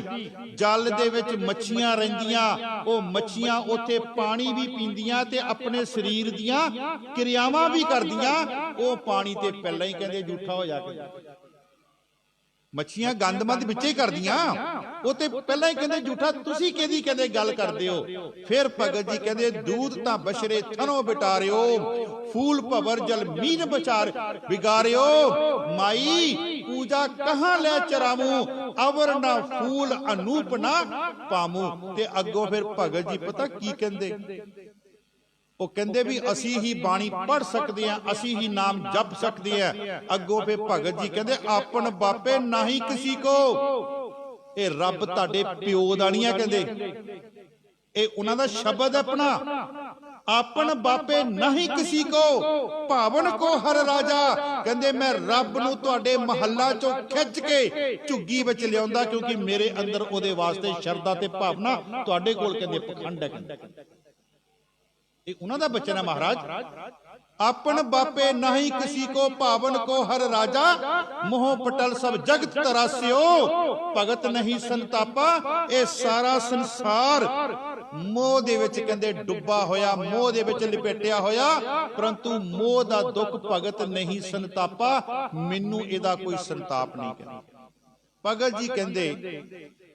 जल दे विच मच्छियां रहिंदियां ओ मच्छियां उत्थे पानी भी पींदियां ते अपने शरीर दियां क्रियावां भी करदियां। ओ पानी ते पहला ही कहंदे झूठा हो जाके। ਮੱਛੀਆਂ ਗੰਦਮੰਦ ਵਿੱਚੇ ਕਰਦੀਆਂ। ਉਹ ਤੇ ਪਹਿਲਾਂ ਹੀ ਕਹਿੰਦੇ ਝੂਠਾ ਤੁਸੀਂ ਕਿਹਦੀ ਕਹਿੰਦੇ ਗੱਲ ਕਰਦੇ ਹੋ। ਫਿਰ ਭਗਤ ਜੀ ਕਹਿੰਦੇ ਦੂਧ ਤਾਂ ਬਸ਼ਰੇ ਥਨੋ ਬਿਟਾਰਿਓ, ਫੂਲ ਭਵਰ ਜਲ ਮੀਨ ਬਚਾਰ ਬਿਗਾਰਿਓ, ਮਾਈ ਪੂਜਾ ਕਹਾਂ ਲੈ ਚਰਾਮੂ, ਅਵਰ ਨਾ ਫੂਲ ਅਨੂਪ ਨਾ ਪਾਮੂ। ਤੇ ਅੱਗੋਂ ਫਿਰ ਭਗਤ ਜੀ ਪਤਾ ਕੀ ਕਹਿੰਦੇ, ਉਹ ਕਹਿੰਦੇ ਵੀ ਅਸੀਂ ਹੀ ਬਾਣੀ ਪੜ੍ਹ ਸਕਦੇ ਆ, ਅਸੀਂ ਹੀ ਨਾਮ ਜਪ ਸਕਦੇ ਆ। ਅੱਗੋਂ ਫੇ ਭਗਤ ਜੀ ਕਹਿੰਦੇ ਆਪਨ ਬਾਪੇ ਨਹੀਂ ਕਿਸੇ ਕੋ, ਇਹ ਰੱਬ ਤੁਹਾਡੇ ਪਿਓ ਦਾ ਨਹੀਂ ਆ ਕਹਿੰਦੇ, ਇਹ ਉਹਨਾਂ ਦਾ ਸ਼ਬਦ ਆਪਣਾ। ਆਪਨ ਬਾਪੇ ਨਹੀਂ ਕਿਸੇ ਕੋ, ਭਾਵਨ ਕੋ ਹਰ ਰਾਜਾ। ਕਹਿੰਦੇ ਮੈਂ ਰੱਬ ਨੂੰ ਤੁਹਾਡੇ ਮਹੱਲਾ ਚੋਂ ਖਿੱਚ ਕੇ ਝੁੱਗੀ ਵਿੱਚ ਲਿਆਉਂਦਾ, ਕਿਉਂਕਿ ਮੇਰੇ ਅੰਦਰ ਉਹਦੇ ਵਾਸਤੇ ਸ਼ਰਧਾ ਤੇ ਭਾਵਨਾ, ਤੁਹਾਡੇ ਕੋਲ ਕਹਿੰਦੇ ਪਖੰਡ ਹੈ। ਇਹ ਉਹਨਾਂ ਦਾ ਬਚਨ ਹੈ ਮਹਾਰਾਜ। ਆਪਨ ਬਾਪੇ ਨਹੀਂ ਕਿਸੀ ਕੋ, ਭਾਵਨ ਕੋ ਹਰ ਰਾਜਾ, ਮੋਹ ਪਟਲ ਸਭ ਜਗਤ ਤਰਾਸਿਓ, ਭਗਤ ਨਹੀਂ ਸੰਤਾਪਾ। ਇਹ ਸਾਰਾ ਸੰਸਾਰ ਮੋਹ ਦੇ ਵਿੱਚ ਕਹਿੰਦੇ ਡੁੱਬਾ ਹੋਇਆ, ਮੋਹ ਦੇ ਵਿੱਚ ਲਪੇਟਿਆ ਹੋਇਆ, ਪਰੰਤੂ ਮੋਹ ਦਾ ਦੁੱਖ ਭਗਤ ਨਹੀਂ ਸੰਤਾਪਾ। ਮੈਨੂੰ ਇਹਦਾ ਕੋਈ ਸੰਤਾਪ ਨਹੀਂ ਕਹਿੰਦਾ। ਭਗਤ ਜੀ ਕਹਿੰਦੇ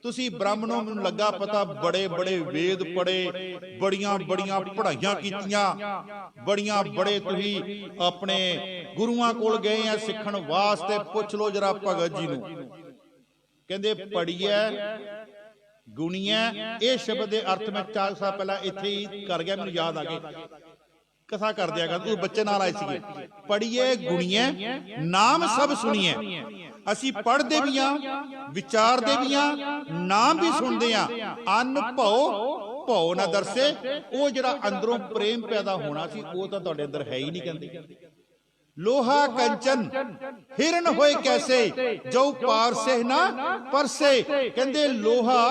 ਤੁਸੀਂ ਬ੍ਰਾਹਮਣੋਂ, ਮੈਨੂੰ ਲੱਗਾ ਪਤਾ ਬੜੇ ਬੜੇ ਵੇਦ ਪੜੇ, ਬੜੀਆਂ ਬੜੀਆਂ ਪੜ੍ਹਾਈਆਂ ਕੀਤੀਆਂ, ਬੜੀਆਂ ਬੜੇ ਤੁਸੀਂ ਆਪਣੇ ਗੁਰੂਆਂ ਕੋਲ ਗਏ ਆ ਸਿੱਖਣ ਵਾਸਤੇ। ਪੁੱਛ ਲਓ ਜਰਾ ਭਗਤ ਜੀ ਨੂੰ। ਕਹਿੰਦੇ ਪੜੀਐ ਗੁਣੀਐ, ਇਹ ਸ਼ਬਦ ਦੇ ਅਰਥ ਮੈਂ 4 ਸਾਲ ਪਹਿਲਾਂ ਇੱਥੇ ਹੀ ਕਰ ਗਿਆ, ਮੈਨੂੰ ਯਾਦ ਆ ਗਏ, ਕਥਾ ਕਰ ਦਿਆ ਕਰ, ਤੂੰ ਬੱਚੇ ਨਾਲ ਆਏ ਸੀਗੇ। ਪੜੀਏ ਗੁਣੀਐ ਨਾਮ ਸਭ ਸੁਣੀਐ। ਅਸੀਂ ਪੜ੍ਹਦੇ ਵੀ ਆ, ਵਿਚਾਰਦੇ ਵੀ ਆ, ਨਾਮ ਵੀ ਸੁਣਦੇ ਆ। ਅੰਨ ਭਉ ਭਉ ਨਾ ਦਰਸੇ, ਉਹ ਜਿਹੜਾ ਅੰਦਰੋਂ ਪ੍ਰੇਮ ਪੈਦਾ ਹੋਣਾ ਸੀ ਉਹ ਤਾਂ ਤੁਹਾਡੇ ਅੰਦਰ ਹੈ ਹੀ ਨਹੀਂ ਕਹਿੰਦੇ। ਲੋਹਾ ਕੰਚਨ ਹਿਰਨ ਹੋਏ ਕੈਸੇ, ਜੋ ਪਾਰ ਸੇ ਨਾ ਪਰਸੇ। ਕਹਿੰਦੇ ਲੋਹਾ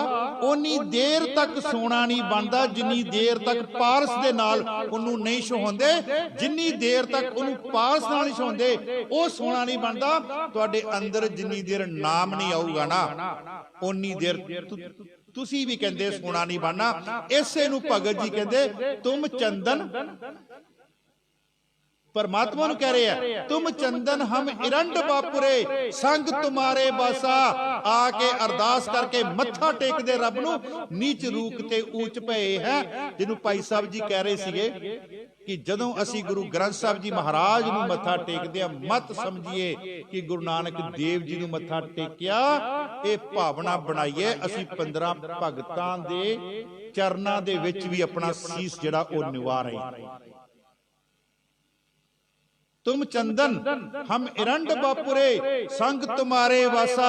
ਓਨੀ ਦੇਰ ਤੱਕ ਸੋਨਾ ਨਹੀਂ ਬਣਦਾ ਜਿੰਨੀ ਦੇਰ ਤੱਕ ਪਾਰਸ ਦੇ ਨਾਲ ਉਹਨੂੰ ਨਹੀਂ ਛੋਹੰਦੇ, ਜਿੰਨੀ ਦੇਰ ਤੱਕ ਉਹਨੂੰ ਪਾਰਸ ਨਾਲ ਨਹੀਂ ਛੋਹੰਦੇ ਉਹ ਸੋਨਾ ਨਹੀਂ ਬਣਦਾ। ਤੁਹਾਡੇ ਅੰਦਰ ਜਿੰਨੀ ਦੇਰ ਨਾਮ ਨਹੀਂ ਆਊਗਾ ਨਾ, ਓਨੀ ਦੇਰ ਤੁਸੀਂ ਵੀ ਕਹਿੰਦੇ ਸੋਨਾ ਨਹੀਂ ਬਣਨਾ। ਇਸੇ ਨੂੰ ਭਗਤ ਜੀ ਕਹਿੰਦੇ ਤੁਮ ਚੰਦਨ, परमात्मा नु कह रहे हैं तुम चंदन हम इरंड बापुरे, संग तुम्हारे बासा। आके अरदास करके मत्था टेकदे रब नू, नीच रूक ते ऊंच पए है। जिन्हों भाई साहब जी कह रहे सीगे कि जदों असी गुरु ग्रंथ साहब जी महाराज नू मत्था टेकदे आ, मत समझिए कि गुरु नानक देव जी नू मत्था टेकिया। ये भावना बनाइए असी 15 भगतां दे चरनां दे विच भी अपना सीस जिहड़ा ओह निवा रहे हैं। तुम चंदन हम इरंड बापुरे, संग तुम्हारे वासा।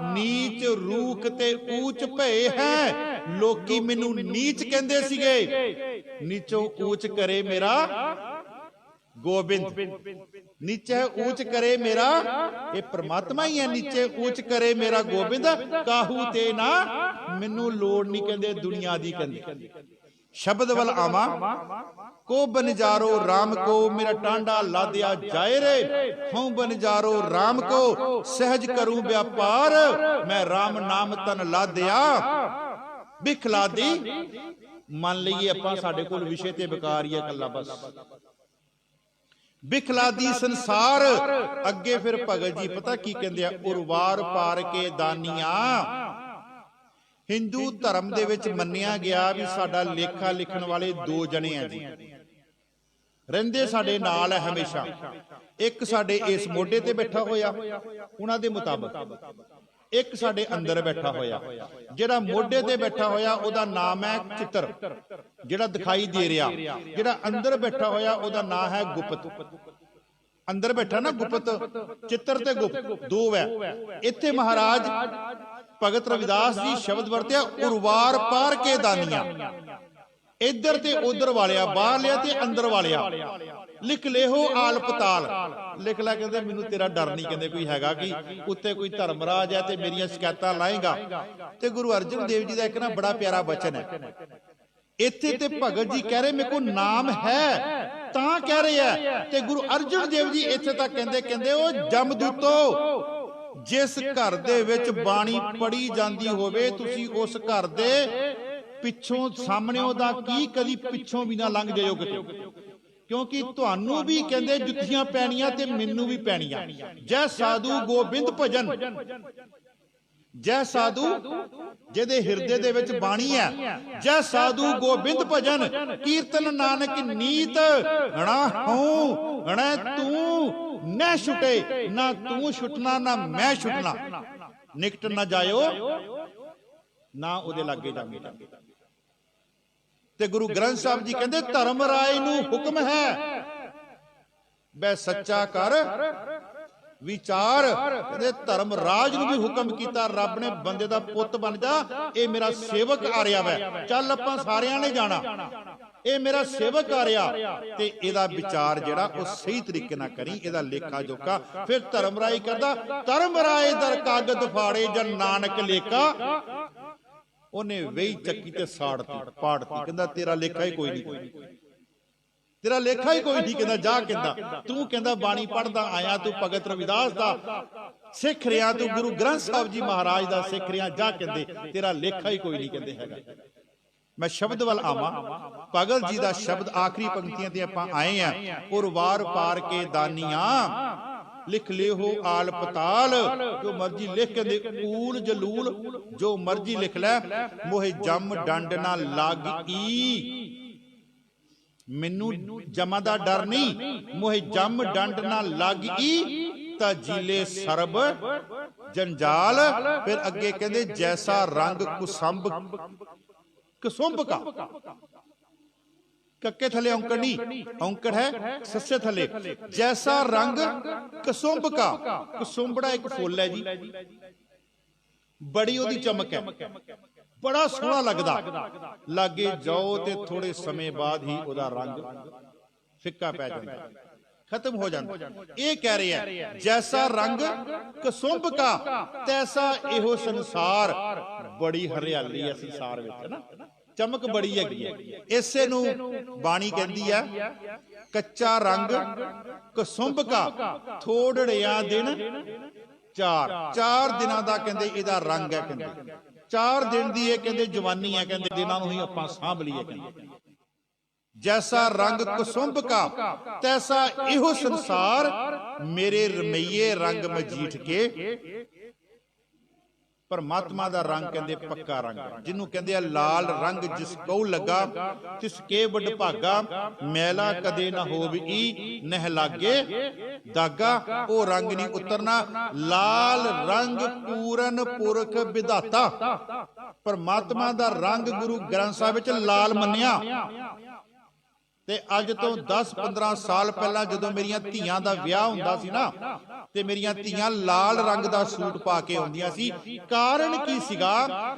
नीच रूख ते ऊंच भए हैं। लोकी मैनू नीच कहंदे सीगे, नीचों ऊंच करे मेरा गोबिंद। नीचे ऊंच करे मेरा, ये परमात्मा ही है, नीचे ऊंच करे मेरा गोबिंद। काहू ते ना मैनू लोड़ नहीं कहंदे, दुनिया दी कहंदे। शब्द वल आवा को बनजारो राम को, मेरा टांडा लादिया जाए रे। हूं बनजारो राम को, सहज करूं व्यापार। मैं राम नाम तन लादिया बिख लादी। मान लीए आपां साडे कोल विषय ते बेकार ही है कल्ला बस, बिखलादी संसार। अगे फिर भगत जी पता की कहंदे आ, उरवार पार के दानिया। हिंदू धर्म दे विच मन्निया गया भी साडा लेखा लिखण वाले 2 जने हैं जी, रहिंदे साडे नाल है हमेशा। एक साडे इस मोढे ते बैठा होया उन्हां दे मुताबिक, एक साडे अंदर बैठा होया। जिहड़ा मोढे ते बैठा होया ओहदा नाम है चित्र, जिहड़ा दिखाई दे रहा। जिहड़ा अंदर बैठा होया ओहदा नाम है गुप्त। अंदर बैठा ना गुप्त, चित्र ते गुप्त 2 है। इत्थे महाराज भगत रविदास जी शब्द वरत्या उरवार पार के दानिया। इधर ते उधर वालिया, बाहर लिया ते अंदर वालिया। लिख ले हो आल पताल। लिख ला कहते मैनू तेरा डर नहीं, कहते कोई हैगा कि उत्ते कोई धर्मराज है ते मेरियां शिकायतां लाएगा। ते गुरु अर्जन देव जी का एक ना बड़ा प्यारा वचन है। इत्थे ते भगत जी कह रहे मेरे को नाम है तां कह रहे हैं, ते गुरु अर्जन देव जी इत्थे तक कहंदे कहंदे ओ जमदूतो, जिस घर दे विच बाणी पढ़ी जांदी होवे तुसी उस घर दे पिछों सामने दा की कदी पिछों भी ना लंघ जाओ किते। क्योंकि तुहानू भी कहते जुत्तियां पैनियां ते मैनू भी पैनियां। जय साधु गोबिंद भजन, जय साधु जिहदे हिरदे दे विच बाणी है, जय साधु गोबिंद भजन कीर्तन नानक नीत हणा हूं हणै तू न छुटे, ना तू छुटना ना मैं छुटना, निकट न जायो ना उहदे लागे जावे। ते गुरु ग्रंथ साहब जी कहते धर्म राय नूं हुक्म है वै सच्चा कर विचार। कहते धर्म राज नूं भी हुक्म कीता रब ने, बंदे दा पुੱਤ बन जा, ये मेरा सेवक आ रहा वै, चल आपां सारियां ने जाना, ये मेरा सेवक आ रहा, ते इहदा विचार जिहड़ा वो सही तरीके नाल करी, इहदा लेखा जोखा। फिर धर्म राय करदा धर्म राय दर कागज फाड़े जन नानक लेखा, उन्हें वही चक्की ते साड़ती पाड़ती, कहंदा तेरा लेखा ही कोई नहीं, तेरा लेखा ही कोई नहीं। कहंदा जा, कहंदा तू कहंदा बाणी पढ़दा आया, तू भगत रविदास दा सिख रिया, तू गुरु ग्रंथ साहब जी महाराज दा सिख रिया, जा कहंदे तेरा लेखा ही कोई नहीं कहंदे हैगा। मैं शब्द वाल आवां, भगत जी दा शब्द आखिरी पंक्तियां ते आपां आए हैं, और वार पार के दानियां लिख ले हो आल पताल, जो मर्जी लिख के दे ऊल जलूल, जो मर्जी लिख लै, मोहे जम डंड ना लाग ई, मैनू जमा दा डर नहीं, मोहे जम डंड ना लाग ई, ता जिले सरब जंजाल। फिर अगे कहंदे जैसा रंग कुसंब कसुंभ का, कक्के थले औंकड़ नहीं, औंकड़ है सस्से थले, जैसा रंग कसुंभ का। कसुंभड़ा एक फुल है जी, बड़ी ओदी चमक है, बड़ा सोहना लगदा, लागे जाओ ते थोड़े समय बाद ही ओदा रंग फिक्का पै जांदा, खत्म हो जाता। ये कह रहे हैं जैसा रंग कसुंभ का, तैसा एहो संसार, बड़ी हरियाली है संसार विच ना, चमक बड़ी है। इसे नू बाणी कहती है कच्चा रंग कसुंभ का, थोड़िया दिन चार, 4 दिनां दा कहंदे इहदा रंग है, कहंदे 4 दिन दी ये कहंदे जवानी है, कहंदे दिनां नूं ही आपां सांभ लईए, कहंदे जैसा रंग कसुंभ का, तैसा इहो संसार, मेरे रमैये रंग मजीठ के। परमात्मा दा रंग कहंदे पक्का रंग, जिन्हों कहंदे लाल रंग जिस कौ लगा, तिसके वड भागा, मैला कदे ना होवी नह लागे दागा। ओ रंग नहीं उतरना, लाल रंग पूरन पुरख विधाता। परमात्मा दा रंग गुरु ग्रंथ साहिब विच लाल मन्निया। ते अज तो 10-15 साल पहला जदों मेरियां धीआं दा विआह हुंदा सी ना, ते मेरियां धीआं लाल रंग दा सूट पा के आउंदियां सी। कारण की सीगा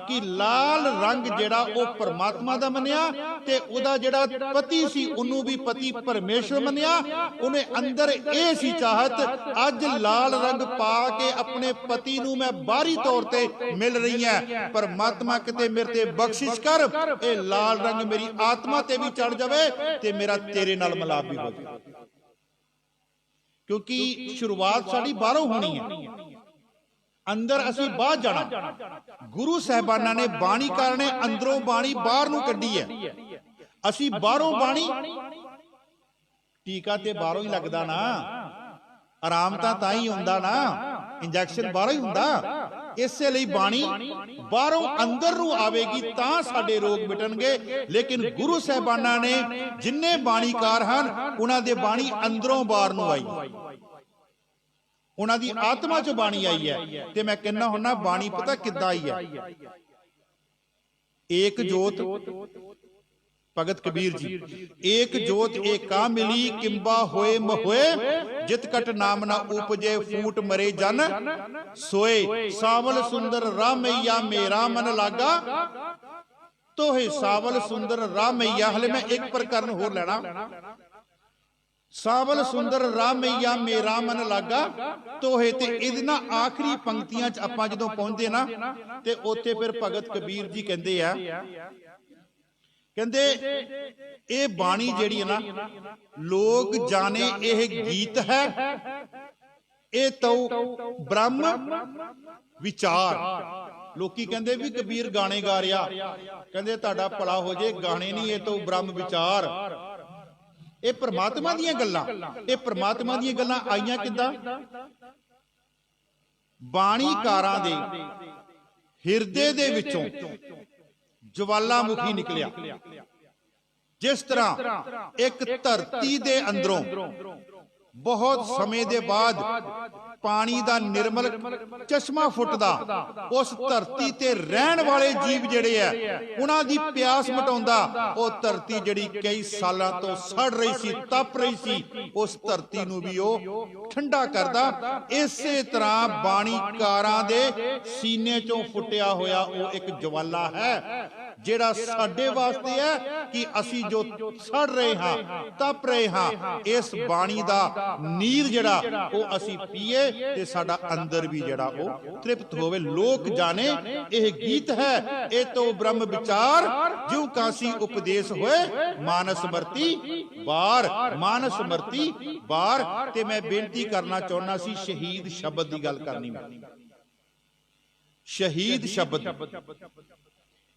कि लाल रंग जेड़ा ओ परमात्मा दा मन्निया, ते ओदा जेड़ा पति सी उन्हों भी पति परमेश्वर मन्निया। उन्हें अंदर ए सी चाहत, अज लाल रंग पा के अपने पति नूं मैं बाहरी तौर ते मिल रही है, परमात्मा किते मेरे ते बख्शिश कर, ए लाल रंग मेरी आत्मा ते भी चढ़ जावे ते मेरा तेरे नाल मिलाप भी हो जाए। क्योंकि शुरुआत साडी बाहरों होनी है, अंदर असीं बाहर जाना। गुरु साहिबाना ने बाणी करने अंदरों बाणी बाहर नूं कड्डी है, असीं बाहरों बाणी, टीका ते बाहरों ही लगदा ना, आराम तां ही हुंदा ना, इंजैक्शन बाहरों ही हुंदा। इसे लिए बाणी बाहरों अंदर नूं आवेगी तां साडे रोग मिटणगे। लेकिन गुरु साहिबाना ने जिन्ने बाणीकार हन उन्हां दे बाणी अंदरों बाहर नूं आई, उन्हां दी आत्मा च बाणी आई है। ते मैं कहना हुन्ना बाणी पता किद्दां आई है, एक जोत भगत कबीर जी, एक जोत एका मिली किंबा होए महोए, जित कट नाम ना उपजे फूट मरे जन सोए। सावल सुंदर रामैया मेरा मन लागा, तो है सावल सुंदर रामैया। हले मैं एक प्रकरण होर लेना, सावल सुंदर रामैया मेरा मन लागा तो है। ते इहदे ना आखिरी पंक्तियां च आपां जदों पहुंचदे ना, ते उत्थे फिर भगत कबीर जी कहंदे आ, कहंदे ये बाणी जिहड़ी है ना, लोग जाने यह गीत है, ये तो ब्रह्म विचार। लोकी कहंदे भी कबीर गाने गा रहा, कहंदे तुहाडा भला हो जे, गाने नहीं, ये तो ब्रह्म विचार। ਇਹ परमात्मा ਦੀਆਂ ਗੱਲਾਂ। ਇਹ परमात्मा ਦੀਆਂ ਗੱਲਾਂ ਆਈਆਂ ਕਿੱਦਾਂ? ਬਾਣੀਕਾਰਾਂ ਦੇ ਹਿਰਦੇ ਦੇ ਵਿੱਚੋਂ ਜਵਾਲਾਮੁਖੀ ਨਿਕਲਿਆ। ਜਿਸ ਤਰ੍ਹਾਂ ਇੱਕ ਧਰਤੀ ਦੇ ਅੰਦਰੋਂ ਬਹੁਤ ਸਮੇਂ ਦੇ ਬਾਅਦ पानी दा निर्मल चश्मा फुटदा, उस धरती ते रहन वाले जीव जिहड़े है उन्हां दी प्यास मिटाउंदा। वो धरती जिहड़ी कई सालां तो सड़ रही सी, तप रही सी, उस धरती नूं भी वो ठंडा करदा। इसे तरह बाणीकारां दे सीने चों फुटिया होया वो एक ज्वाला है जिहड़ा साडे वास्ते है कि असी जो सड़ रहे हां, तप रहे हां, इस बाणी दा नीर जिहड़ा वो असी पीए ते साडा अंदर भी जिहड़ा वो तृप्त होवे। लोक जाने यह गीत है ए तो ब्रह्म विचार ज्यों कासी उपदेश होए मानस मरती बार, मानस मरती बार। ते मैं बेनती करना चाहुंदा सी शहीद शब्द की गल करनी। मैं शहीद शब्द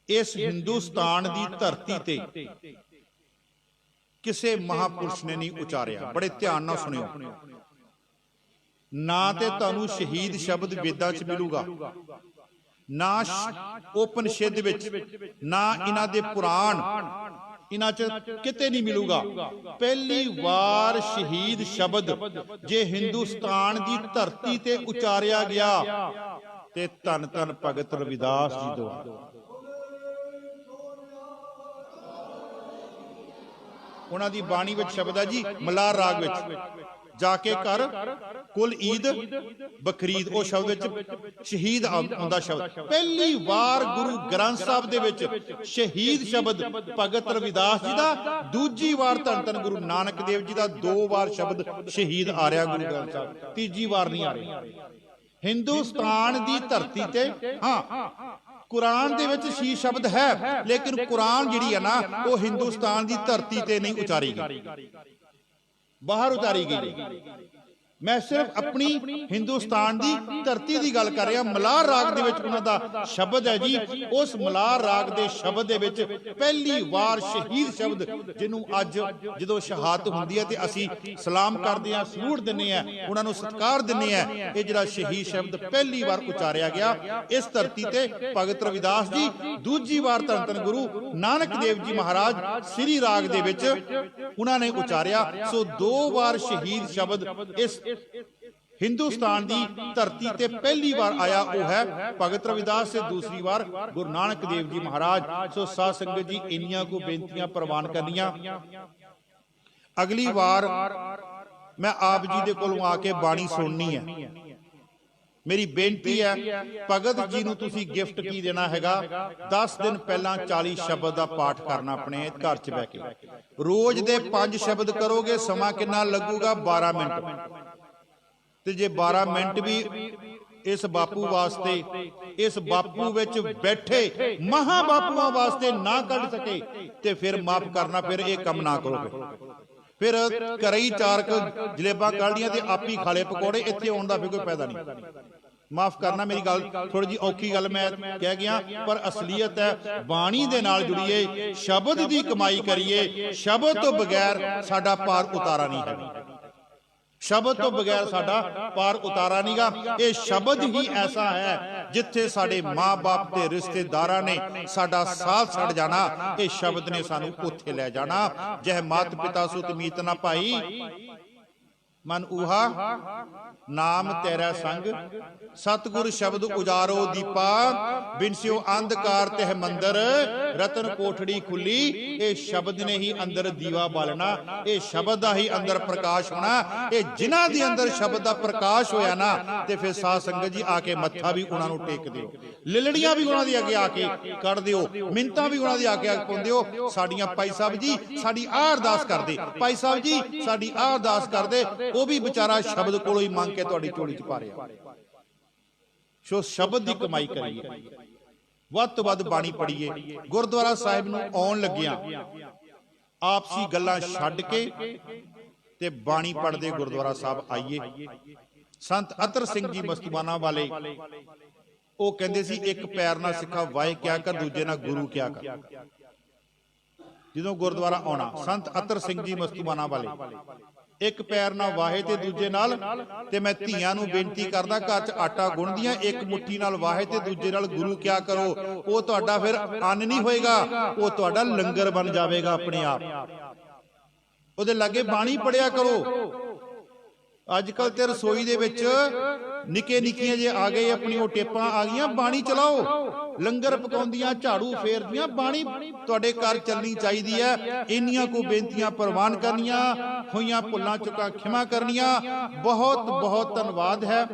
इस हिंदुस्तान की धरती ते किसी महापुरुष ने नहीं उचारिया। बड़े ध्यान नाल सुनियो। ना ते तुहानू शहीद शब्द वेदां च मिलूगा, ना उपनिषद विच, ना इन्हां दे पुराण, इन्हां च किते नहीं मिलूगा। पहली बार शहीद शब्द जे हिंदुस्तान की धरती ते उचारिया गया ते धन धन भगत रविदास जी द्वारा। उन्हां दी बाणी विच शब्द है जी, मलार राग विच जाके कर कुल ईद बकरीद, वो शब्द विच शहीद आउंदा शब्द। पहली बार गुरु ग्रंथ साहब दे विच शहीद शब्द भगत रविदास जी दा, दूजी बार धन धन गुरु नानक देव जी दा, 2 बार शब्द शहीद आ रहा गुरु ग्रंथ साहब, तीजी बार नहीं आ रही। हिंदुस्तान दी धरती ते हाँ कुरान दे विच शहीद शब्द है, लेकिन कुरान जिहड़ी है ना वो हिंदुस्तान दी धरती ते नहीं उचारी गई, बाहर उतारी गई। मैं सिर्फ अपनी हिंदुस्तान की धरती की गल कर रहा। मलार राग दे विच उन्हां दा शब्द है जी, उस मलार राग दे शब्द दे विच पहली बार शहीद शब्द जिन्हों अज जदों शहादत हुंदी है ते असी सलाम करदे हां, सलूट दिंदे हां, उन्हां नूं सत्कार दिंदे हां। ये जिहड़ा शहीद शब्द पहली बार उचारिया गया इस धरती ते भगत रविदास जी, दूजी बार धन धन गुरु नानक देव जी महाराज श्री राग दे विच उन्हां ने उचारिया। सो 2 बार शहीद शब्द इस हिंदुस्तान की धरती ते पहली बार आया वो है भगत रविदास से, दूसरी बार गुरु नानक देव जी महाराज। सो साध संगत जी इन्नियां को बेनतियां प्रवान करनियां। अगली बार मैं आप जी दे कोलों आके बाणी सुननी है। मेरी बेनती है भगत जी नूं तुसीं गिफ्ट की देना हैगा, 10 दिन पहला 40 शब्द का पाठ करना अपने घर च बैठ के। रोज दे 5 शब्द करोगे, समा कितना लगूगा? 12 मिनट। ते जे 12 मिनट भी इस बापू वास्ते, इस बापू विच बैठे महा बापूआं वास्ते ना कढ सके ते फिर माफ करना, फिर ये कम ना करोगे। फिर घरे ही 4 जलेबां कढ लियां ते आप ही खा ले पकौड़े, इत्थे आउण दा फिर कोई फायदा नहीं। माफ करना मेरी गल थोड़ी जी औखी गल मैं कह गया, पर असलीयत है बाणी दे नाल जुड़िए, शब्द दी कमाई करिए। शब्द तो बगैर साडा पार उतारा नहीं है, शब्द तो बगैर साडा पार उतारा नहीं गा। ये शब्द ही ऐसा है जिथे साडे माँ बाप के रिश्तेदारां ने साडा साथ छड़ जाना, ये शब्द ने सानू उत्थे ले जाना। जह मात पिता सुत मीत ना पाई, मन उहा नाम तेरा संग, सतगुर शब्द उजारो दीपा, बिनस्यो अंधकार तह मंदर, रतन कोठड़ी खुली। ये शब्द ने ही अंदर दीवा बालना, ये शब्द दा ही अंदर प्रकाश होना। ये जिन्हां दे अंदर शब्द दा प्रकाश होया ना, ते फिर साध संगत जी आके मत्था भी उन्हां नूं टेक दिओ, लिलड़ियां भी उन्हां दी अगे आके कर दिओ, मिन्नतां भी उन्हां दी आके पाउंदिओ। साडियां भाई साहब जी साडी आ अरदास कर दे, भाई साहब जी साडी आ अरदास कर दे, वो भी बेचारा शब्द कोलों ही मंग के तुहाडी झोली च पा रिहा। सो शब्द की कमाई करिए, वध तो वध बाणी पढ़िए। गुरुद्वारा साहिब नूं आउण लग्गियां आपसी गल्लां छड्ड के ते बाणी पढ़दे गुरुद्वारा साहब आइए। संत अतर सिंह जी मस्तूबाना वाले वो कहंदे सी, एक पैर ना सिखा वाहे क्या कर, दूजे ना गुरु क्या कर। ਜਦੋਂ ਗੁਰਦੁਆਰਾ ਆਉਣਾ। ਸੰਤ ਅਤਰ ਸਿੰਘ ਜੀ ਮਸਤੂਆਣਾ ਵਾਲੇ, ਇੱਕ ਪੈਰ ਨਾਲ ਵਾਹੇ ਤੇ ਦੂਜੇ ਨਾਲ, ਤੇ ਮੈਂ ਧੀਆਂ ਨੂੰ ਬੇਨਤੀ ਕਰਦਾ ਘਰ 'ਚ ਆਟਾ ਗੁੰਨਦੀਆਂ, ਇੱਕ ਮੁੱਠੀ ਨਾਲ ਵਾਹੇ ਤੇ ਦੂਜੇ ਨਾਲ ਗੁਰੂ ਕਿਆ ਕਰੋ। ਉਹ ਤੁਹਾਡਾ ਫਿਰ ਅੰਨ ਨਹੀਂ ਹੋਏਗਾ, ਉਹ ਤੁਹਾਡਾ ਲੰਗਰ ਬਣ ਜਾਵੇਗਾ ਆਪਣੇ ਆਪ। ਉਹਦੇ ਲਾਗੇ ਬਾਣੀ ਪੜਿਆ ਕਰੋ। ਅੱਜ ਕੱਲ ਤੇ ਰਸੋਈ ਦੇ ਵਿੱਚ ਨਿੱਕੇ ਨਿੱਕੀਆਂ ਜੇ ਆ ਗਏ, ਆਪਣੀ ਉਹ ਟੇਪਾਂ ਆ ਗਈਆਂ, ਬਾਣੀ ਚਲਾਓ। ਲੰਗਰ ਪਕਾਉਂਦੀਆਂ, ਝਾੜੂ ਫੇਰਦੀਆਂ, ਬਾਣੀ ਤੁਹਾਡੇ ਘਰ ਚੱਲਣੀ ਚਾਹੀਦੀ ਹੈ। ਇੰਨੀਆਂ ਕੋ ਬੇਨਤੀਆਂ ਪ੍ਰਵਾਨ ਕਰਨੀਆਂ, ਹੋਈਆਂ ਭੁੱਲਾਂ ਚੁੱਕਾਂ ਖਿਮਾ ਕਰਨੀਆਂ। ਬਹੁਤ ਬਹੁਤ ਧੰਨਵਾਦ ਹੈ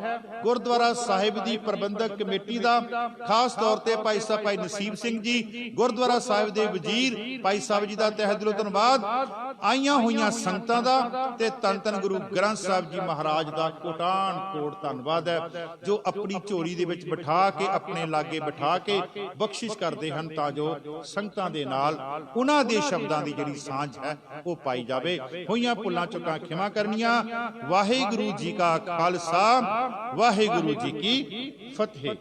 ਗੁਰਦੁਆਰਾ ਸਾਹਿਬ ਦੀ ਪ੍ਰਬੰਧਕ ਕਮੇਟੀ ਦਾ, ਖਾਸ ਤੌਰ ਤੇ ਭਾਈ ਸਾਹਿਬ ਭਾਈ ਨਸੀਬ ਸਿੰਘ ਜੀ, ਗੁਰਦੁਆਰਾ ਸਾਹਿਬ ਦੇ ਵਜ਼ੀਰ ਭਾਈ ਸਾਹਿਬ ਜੀ ਦਾ ਤਹਿ ਦਿਲੋਂ ਧੰਨਵਾਦ। ਆਈਆਂ ਹੋਈਆਂ ਸੰਗਤਾਂ ਦਾ ਤੇ ਧੰਨ ਧੰਨ ਗੁਰੂ ਗ੍ਰੰਥ ਸਾਹਿਬ ਜੀ ਮਹਾਰਾਜ ਦਾ ਕੋਟਾਨ ਕੋਟ ਧੰਨਵਾਦ ਹੈ, ਜੋ ਆਪਣੀ ਝੋਲੀ ਦੇ ਵਿੱਚ ਬਿਠਾ ਕੇ, ਆਪਣੇ ਲਾਗੇ ਬਿਠਾ ਕੇ ਬਖਸ਼ਿਸ਼ ਕਰਦੇ ਹਨ, ਤਾਂ ਜੋ ਸੰਗਤਾਂ ਦੇ ਨਾਲ ਉਹਨਾਂ ਦੇ ਸ਼ਬਦਾਂ ਦੀ ਜਿਹੜੀ ਸਾਂਝ ਹੈ ਉਹ ਪਾਈ ਜਾਵੇ। ਹੋਈਆਂ ਭੁੱਲਾਂ ਚੁੱਕਾਂ ਖਿਮਾ ਕਰਨੀਆਂ। ਵਾਹਿਗੁਰੂ ਜੀ ਕਾ ਖਾਲਸਾ, ਵਾਹਿਗੁਰੂ ਜੀ ਕੀ ਫਤਿਹ।